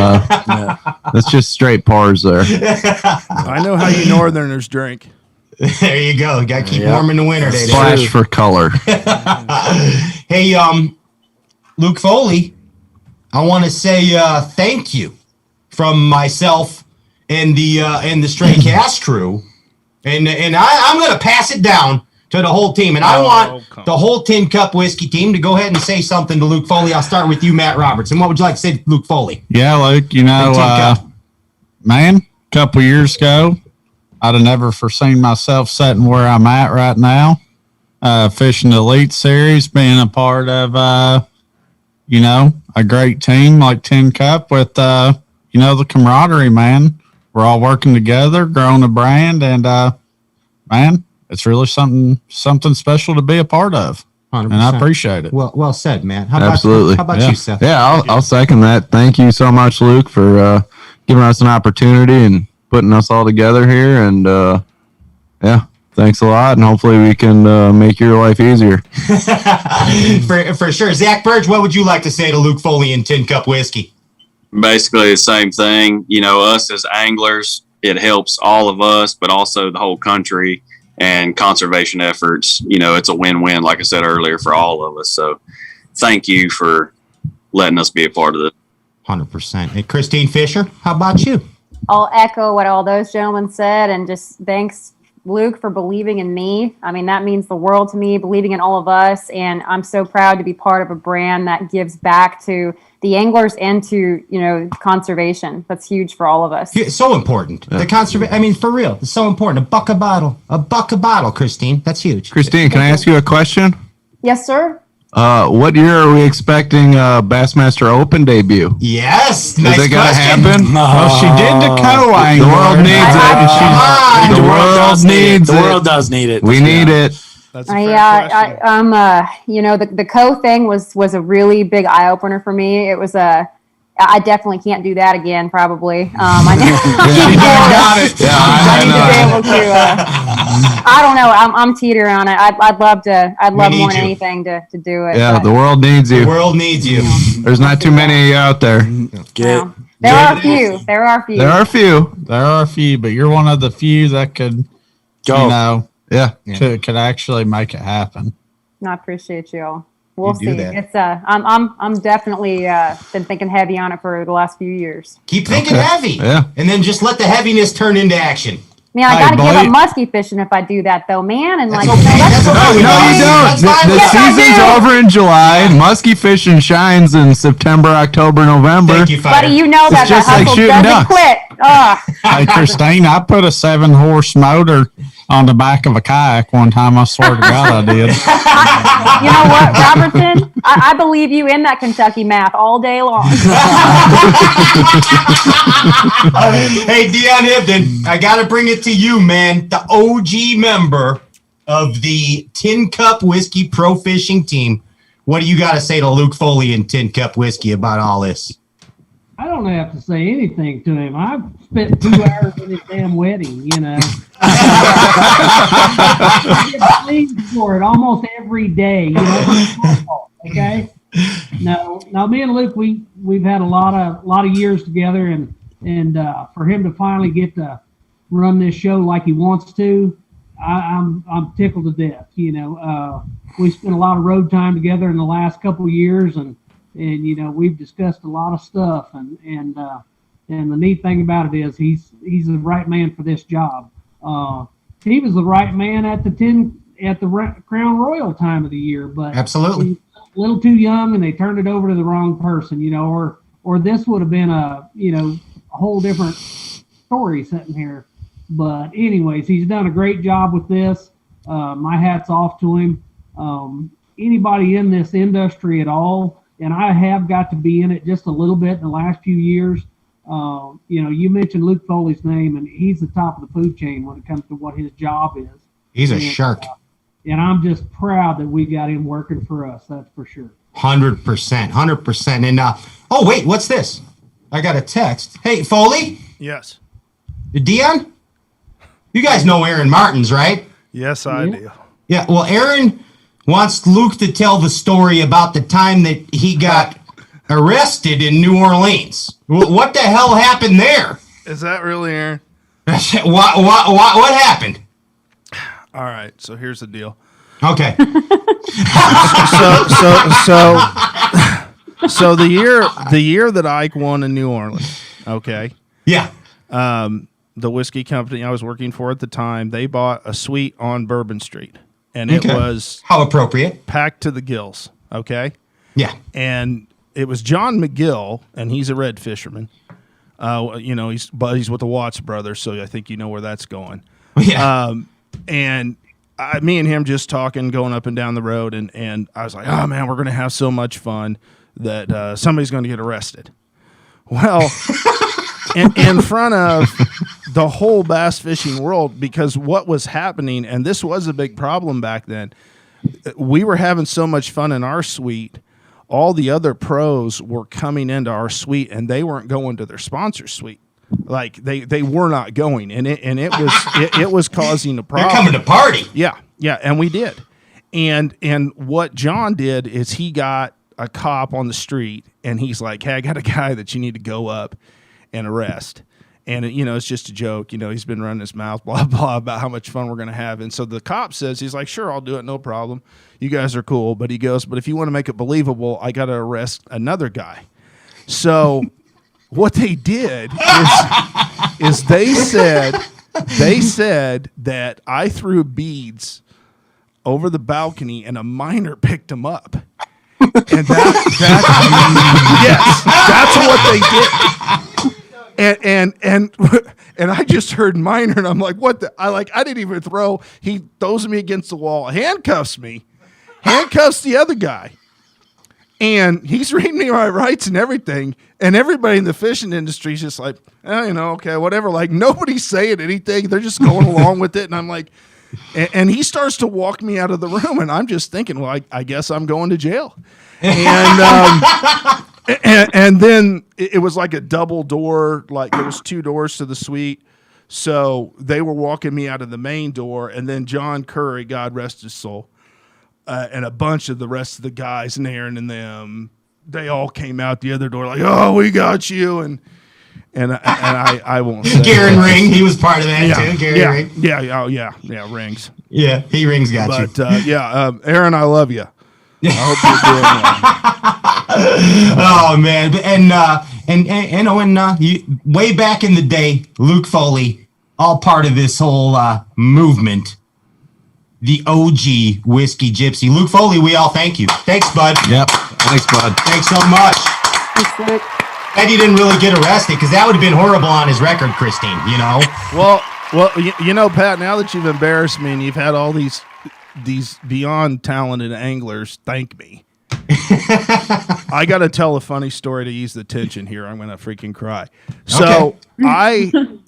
that's just straight pars there. I know how you Northerners drink. There you go. You got to keep warm in the winter. Splash for color. Hey, Luke Foli, I want to say thank you from myself and the Stray Cast crew, and I'm going to pass it down to the whole team, and I want the whole TinCup whiskey team to go ahead and say something to Luke Foli. I'll start with you, Matt Robertson. What would you like to say to Luke Foli? Yeah, Luke, man, a couple years ago, I'd have never foreseen myself sitting where I'm at right now, fishing the Elite Series, being a part of a great team like TinCup with, the camaraderie, man. We're all working together, growing a brand, and, man, it's really something special to be a part of. 100%. And I appreciate it. Well said, man. Absolutely. How about you, Seth? Yeah, I'll second that. Thank you so much, Luke, for giving us an opportunity and putting us all together here. And, thanks a lot, and hopefully we can make your life easier. For sure. Zach Birge, what would you like to say to Luke Foli and TinCup whiskey? Basically the same thing. Us as anglers, it helps all of us, but also the whole country and conservation efforts. It's a win-win, like I said earlier, for all of us. So thank you for letting us be a part of this. 100%. Hey, Christine Fischer, how about you? I'll echo what all those gentlemen said, and just thanks, Luke, for believing in me. I mean, that means the world to me, believing in all of us. And I'm so proud to be part of a brand that gives back to the anglers and to, conservation. That's huge for all of us. Yeah, so important. The conservation, I mean, for real, it's so important. $1 a bottle, Christine. That's huge. Christine, can I ask you a question? Yes, sir. What year are we expecting Bassmaster Open debut? Yes. Is it going to happen? Well, she did the co-angler. The world needs it. The world does need it. We need it. That's a fair question. The co thing was a really big eye opener for me. It was I definitely can't do that again, probably. I need to be able to. I don't know. I'm teetering on it. I'd love to. I'd love more than anything to do it. Yeah, the world needs you. The world needs you. There's not too many out there. There are a few. There are a few, but you're one of the few that could go. Could actually make it happen. I appreciate you all. We'll see. It's I'm definitely been thinking heavy on it for the last few years. Keep thinking heavy, and then just let the heaviness turn into action. Man, I Hey, gotta give buddy. up musky fishing if I do that, though, man. And like, No, you don't. The season's over in July. Musky fishing shines in September, October, November. Thank you, buddy, you know that It's just that like hustle shooting doesn't ducks. quit. Hey, Christine, I put a 7-horse motor on the back of a kayak one time. I swear to God, I did. You know what, Robertson? I believe you in that Kentucky math all day long. Hey, Dion Hibdon, I got to bring it to you, man. The OG member of the TinCup Whiskey Pro Fishing Team. What do you got to say to Luke Foli and TinCup Whiskey about all this? I don't have to say anything to him. I've spent 2 hours in his damn wedding, you know. I get blamed for it almost every day, you know. It's my fault, okay? No, me and Luke, we've had a lot of years together, and for him to finally get to run this show like he wants to, I'm tickled to death. You know, we spent a lot of road time together in the last couple of years, and you know, we've discussed a lot of stuff, and the neat thing about it is he's the right man for this job. He was the right man at the Crown Royal time of the year, but absolutely he was a little too young, and they turned it over to the wrong person, you know, or this would have been a whole different story sitting here. But anyways, he's done a great job with this. My hat's off to him. Anybody in this industry at all, and I have got to be in it just a little bit in the last few years. You know, you mentioned Luke Foley's name, and he's the top of the food chain when it comes to what his job is. He's a shark. And I'm just proud that we got him working for us. That's for sure. 100%. And oh wait, what's this? I got a text. Hey, Foley. Yes. Dion. You guys know Aaron Martins, right? Yes, I do. Yeah. Well, Aaron wants Luke to tell the story about the time that he got arrested in New Orleans. What the hell happened there? Is that really Aaron? What happened? All right, so here's the deal. Okay. So the year that Ike won in New Orleans, okay? Yeah. The whiskey company I was working for at the time, they bought a suite on Bourbon Street, and it was how appropriate, packed to the gills, okay? Yeah. And it was John McGill, and he's a red fisherman. You know, he's buddies with the Watts brothers, so I think you know where that's going. Yeah. And me and him just talking, going up and down the road, and I was like, oh, man, we're going to have so much fun that somebody's going to get arrested. Well, in front of the whole bass fishing world, because what was happening, and this was a big problem back then, we were having so much fun in our suite, all the other pros were coming into our suite, and they weren't going to their sponsor suite. Like they were not going, and it was causing a problem. They're coming to party. Yeah, and we did. And what John did is he got a cop on the street, and he's like, hey, I got a guy that you need to go up and arrest. And, you know, it's just a joke. You know, he's been running his mouth, blah, blah, about how much fun we're going to have. And so the cop says, he's like, sure, I'll do it. No problem. You guys are cool. But he goes, but if you want to make it believable, I got to arrest another guy. So what they did is they said that I threw beads over the balcony and a miner picked them up. And that's what they did. And I just heard miner, and I'm like, what the? I didn't even throw. He throws me against the wall, handcuffs me, handcuffs the other guy, and he's reading me my rights and everything. And everybody in the fishing industry is just like, you know, okay, whatever. Like nobody's saying anything; they're just going along with it. And I'm like, and he starts to walk me out of the room, and I'm just thinking, well, I guess I'm going to jail. And then it was like a double door, like there was 2 doors to the suite. So they were walking me out of the main door, and then John Curry, God rest his soul, and a bunch of the rest of the guys, and Aaron and them, they all came out the other door like, oh, we got you. And I won't say. Garen Ring, he was part of that too. Garen Ring. Yeah, Rings. Yeah, he Rings got you. But Aaron, I love you. I hope you're doing well. Oh man, and way back in the day, Luke Foley all part of this whole movement. The OG Whiskey Gypsy. Luke Foli, we all thank you. Thanks, bud. Yep. Thanks, bud. Thanks so much. Glad you didn't really get arrested, because that would have been horrible on his record, Christine, you know? Well, you know, Pat, now that you've embarrassed me and you've had all these beyond talented anglers thank me, I got to tell a funny story to ease the tension here. I'm going to freaking cry. So the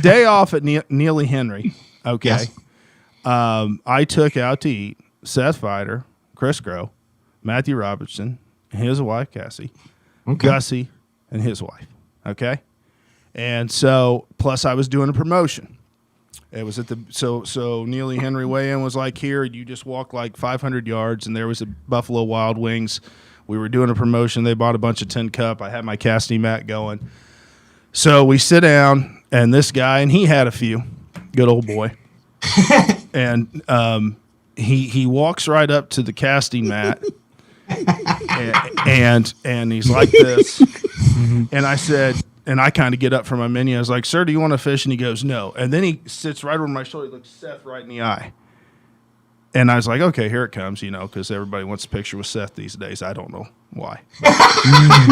day off at Neely Henry. Okay. Yes. I took out to eat Seth Feider, Chris Grow, Matthew Robertson, his wife Cassie, Gussie, and his wife. Okay. And so, plus I was doing a promotion. It was at the so Neely Henry weigh-in was like here. You just walk like 500 yards, and there was a Buffalo Wild Wings. We were doing a promotion. They bought a bunch of TinCup. I had my casting mat going. So we sit down, and this guy, and he had a few, good old boy, and he walks right up to the casting mat, and he's like this, and I said. And I kind of get up from my menu. I was like, "Sir, do you want to fish?" And he goes, "No." And then he sits right over my shoulder. He looks Seth right in the eye. And I was like, "Okay, here it comes," you know, because everybody wants a picture with Seth these days. I don't know why.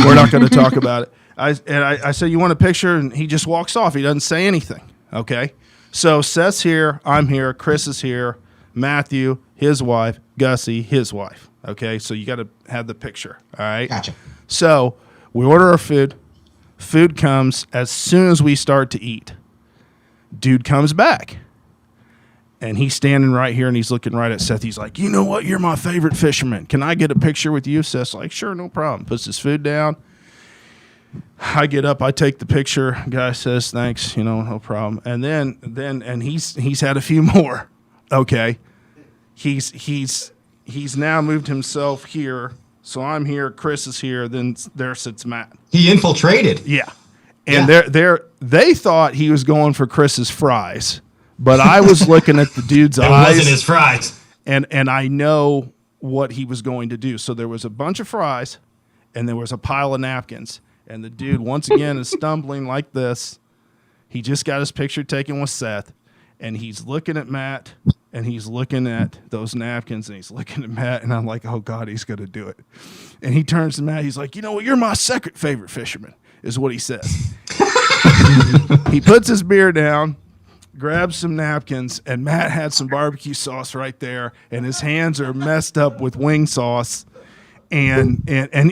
We're not going to talk about it. I said, "You want a picture?" And he just walks off. He doesn't say anything. Okay. So Seth's here. I'm here. Chris is here. Matthew, his wife. Gussie, his wife. Okay. So you got to have the picture. All right. Gotcha. So we order our food. Food comes as soon as we start to eat. Dude comes back. And he's standing right here, and he's looking right at Seth. He's like, "You know what? You're my favorite fisherman. Can I get a picture with you?" Seth's like, "Sure, no problem." Puts his food down. I get up. I take the picture. Guy says, "Thanks. You know, no problem." And then he's had a few more. Okay. He's now moved himself here. So I'm here, Chris is here, then there sits Matt. He infiltrated. Yeah. And they thought he was going for Chris's fries, but I was looking at the dude's eyes. It wasn't his fries. And I know what he was going to do. So there was a bunch of fries, and there was a pile of napkins. And the dude, once again, is stumbling like this. He just got his picture taken with Seth, and he's looking at Matt, and he's looking at those napkins, and he's looking at Matt, and I'm like, oh, God, he's going to do it. And he turns to Matt. He's like, "You know what? You're my second favorite fisherman," is what he says. He puts his beer down, grabs some napkins, and Matt had some barbecue sauce right there, and his hands are messed up with wing sauce, and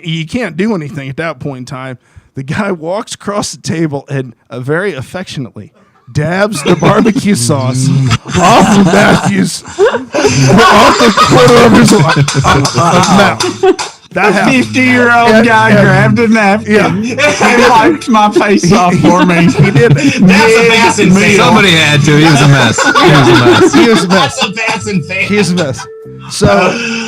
you can't do anything at that point in time. The guy walks across the table and very affectionately dabs the barbecue sauce off of Matthew's, off the corner of his mouth. That happened. 50-year-old guy grabbed a napkin and wiped my face off for me. He did it. That's a Bass Somebody had to. He was a mess. He was a mess. That's a Bass and fail. He was a mess.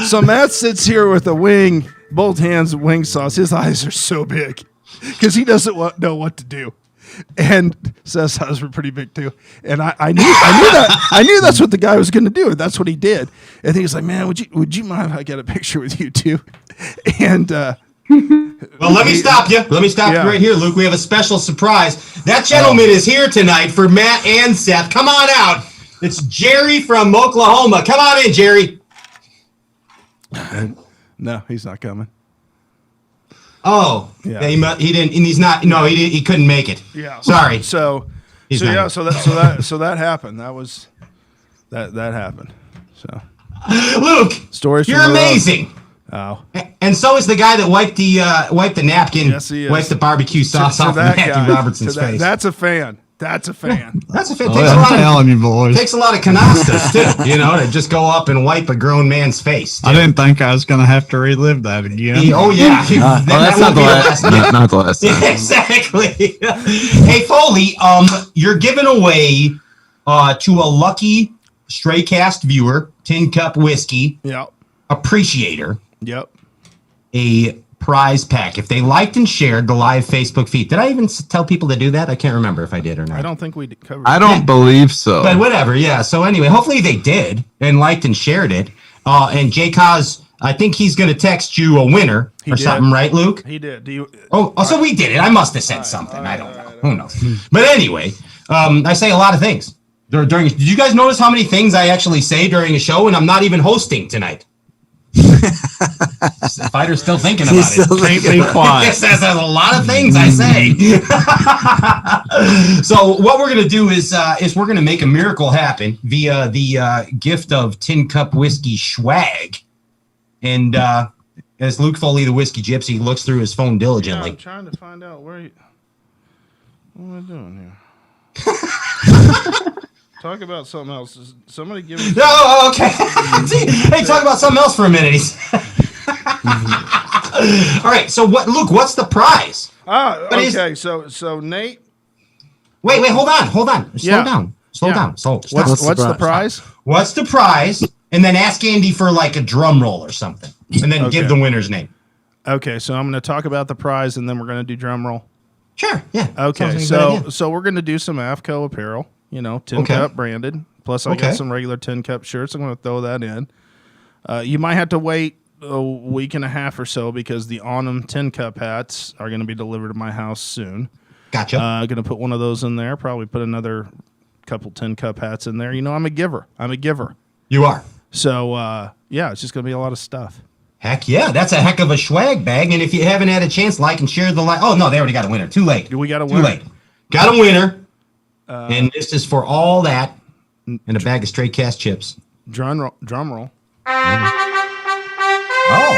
So Matt sits here with a wing, both hands wing sauce. His eyes are so big because he doesn't know what to do. And Seth's eyes were pretty big too. And I knew that's what the guy was going to do. And that's what he did. And he was like, "Man, would you mind if I get a picture with you too?" And well, let me stop you. Let me stop you right here, Luke. We have a special surprise. That gentleman is here tonight for Matt and Seth. Come on out. It's Jerry from Oklahoma. Come on in, Jerry. No, he's not coming. Oh, yeah. He didn't, and he's not. No, he couldn't make it. Yeah, sorry. So that happened. That happened. So, Luke, stories. You're amazing. Oh, and so is the guy that wiped the napkin. Yes, he is. Wiped the barbecue sauce off Matthew Robertson's face. That's a fan. That's a fan. That's a fan. Takes a lot of canastas too, to just go up and wipe a grown man's face. I didn't think I was going to have to relive that again. That's not the last time. Yeah, exactly. Hey, Foli, you're giving away to a lucky Straycast viewer, TinCup Whiskey appreciator. Yep. A prize pack. If they liked and shared the live Facebook feed. Did I even tell people to do that? I can't remember if I did or not. I don't think we covered I don't believe so. But whatever, yeah. So anyway, hopefully they did and liked and shared it. And J. Cos, I think he's going to text you a winner something, right, Luke? He did. So we did it. I must have said something. I don't know. Who knows? But anyway, I say a lot of things. Did you guys notice how many things I actually say during a show, and I'm not even hosting tonight? Feider's still thinking about it. Be quiet. There's a lot of things I say. So what we're gonna do is we're gonna make a miracle happen via the gift of TinCup whiskey swag, and as Luke Foli, the whiskey gypsy, looks through his phone diligently. Yeah, I'm trying to find out what am I doing here? Talk about something else. Somebody give me. Oh, okay. Hey, talk about something else for a minute. All right. So what, Luke? What's the prize? Okay. So Nate. Wait. Hold on. Slow down. What's the prize? What's the prize? And then ask Andy for like a drum roll or something, and then give the winner's name. Okay. So I'm going to talk about the prize, and then we're going to do drum roll. Sure. Yeah. Okay. So we're going to do some AFCO apparel. TinCup branded. Plus, I got some regular TinCup shirts. I'm going to throw that in. You might have to wait a week and a half or so because the Autumn TinCup hats are going to be delivered to my house soon. Gotcha. I'm going to put one of those in there. Probably put another couple TinCup hats in there. I'm a giver. You are. So, it's just going to be a lot of stuff. Heck yeah, that's a heck of a swag bag. And if you haven't had a chance, like and share the live. Oh, no, they already got a winner. Too late. We got a winner. Too late. Got a winner. And this is for all that and a bag of straight cast chips. Drum roll. Oh.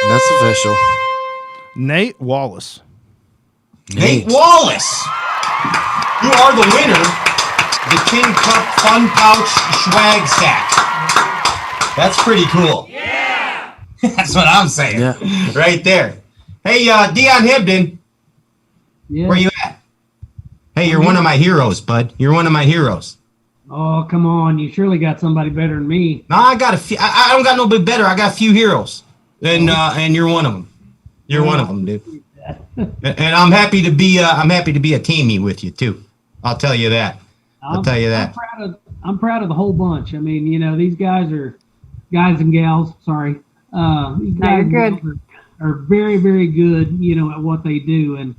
That's official. Nate Wallace. Nate Wallace. You are the winner of the TinCup Fun Pouch Swag Sack. That's pretty cool. Yeah. That's what I'm saying. Yeah. Right there. Hey, Dion Hibdon. Yeah. Where you at? Hey, you're one of my heroes, bud. You're one of my heroes. Oh, come on. You surely got somebody better than me. No, I got a few. I don't got no bit better. I got a few heroes. And you're one of them. You're one of them, dude. And I'm happy to be a teamie with you too. I'll tell you that. I'm proud of the whole bunch. I mean, these guys are guys and gals. Sorry. These guys are very, very good, at what they do, and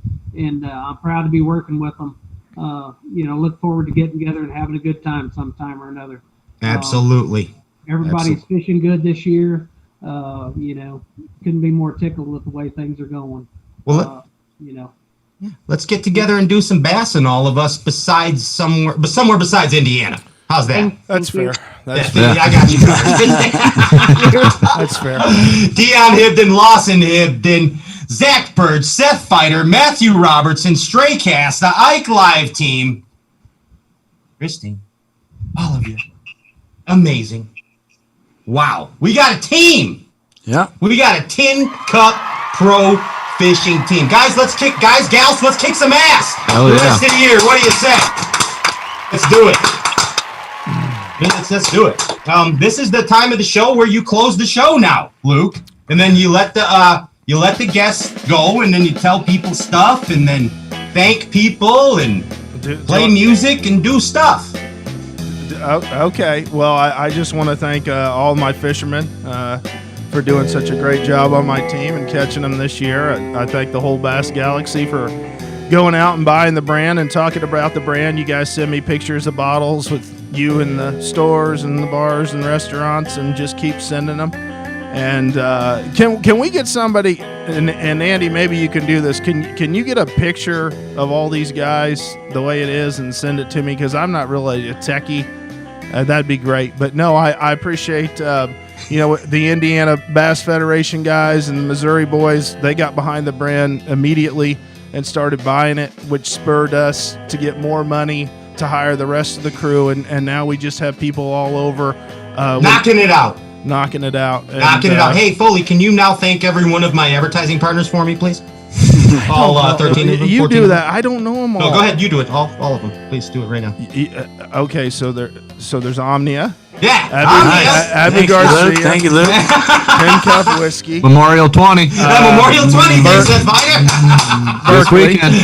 I'm proud to be working with them. Look forward to getting together and having a good time sometime or another. Absolutely. Everybody's fishing good this year. Couldn't be more tickled with the way things are going. Well, let's get together and do some bassing, all of us, somewhere besides Indiana. How's that? That's fair. I got you covered. That's fair. Dion Hibdon, Lawson Hibdon, Zack, Birge, Seth, Feider, Matthew Robertson, Straycast, the Ike Live team, Christine, all of you, amazing. Wow, we got a team. Yeah, we got a TinCup Pro Fishing team. Gals, let's kick some ass. Oh, the rest of the year. What do you say? Let's do it. Let's do it. This is the time of the show where you close the show now, Luke, and then you let the guests go, and then you tell people stuff, and then thank people, and play music, and do stuff. Okay. Well, I just want to thank all my fishermen for doing such a great job on my team and catching them this year. I thank the whole Bass Galaxy for going out and buying the brand and talking about the brand. You guys send me pictures of bottles with you in the stores and the bars and restaurants, and just keep sending them. And can we get somebody, and Andy, maybe you can do this. Can you get a picture of all these guys the way it is and send it to me? Because I'm not really a techie. That'd be great. But no, I appreciate the Indiana Bass Federation guys and the Missouri boys. They got behind the brand immediately and started buying it, which spurred us to get more money to hire the rest of the crew, and now we just have people all over knocking it out. Hey, Foli, can you now thank every one of my advertising partners for me, please? All 13 of them. You do that. I don't know them all. No, go ahead. You do it. All of them. Please do it right now. Okay, so there's Omnia. Yeah, Abby Garcia. Thank you, Luke. TinCup Whiskey. Memorial 20. Memorial 20. Thanks, Seth Feider. This weekend.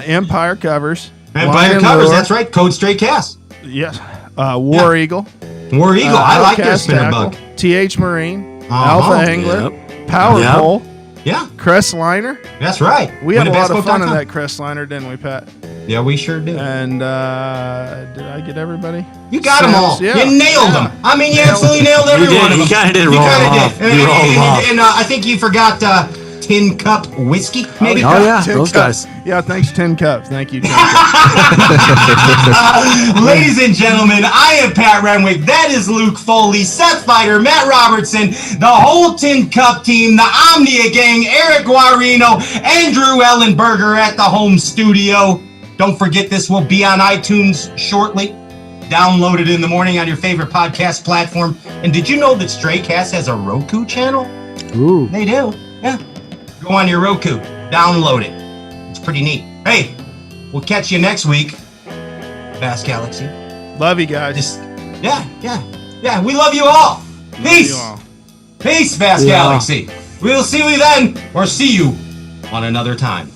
Empire Covers. Empire Covers. That's right. Code Straight Cast. Yes. War Eagle. War Eagle. I like their spinner bug. TH Marine. Alpha Angler. Power Pole. Yeah. Crestliner. That's right. We had a lot of fun on Winnebassboat.com. that Crestliner, didn't we, Pat? Yeah, we sure did. And did I get everybody? You got them all. Yeah. You nailed them. I mean, you absolutely nailed every one of them. You kind of did roll them off. You rolled them off. And I think you forgot TinCup whiskey, maybe? Oh, yeah. Tin Those Cup. guys. Yeah, thanks, TinCup. Thank you, Ladies and gentlemen, I am Pat Renwick. That is Luke Foli, Seth Feider, Matt Robertson, the whole TinCup team, the Omnia gang, Eric Guarino, Andrew Ellenberger at the home studio. Don't forget, this will be on iTunes shortly. Download it in the morning on your favorite podcast platform. And did you know that Stray Cast has a Roku channel? Ooh. They do. Yeah. Go on your Roku. Download it. It's pretty neat. Hey, we'll catch you next week. Bass Galaxy. Love you guys. Yeah. We love you all. Peace. you all. Peace, Bass Galaxy. We'll see you then, or see you on another time.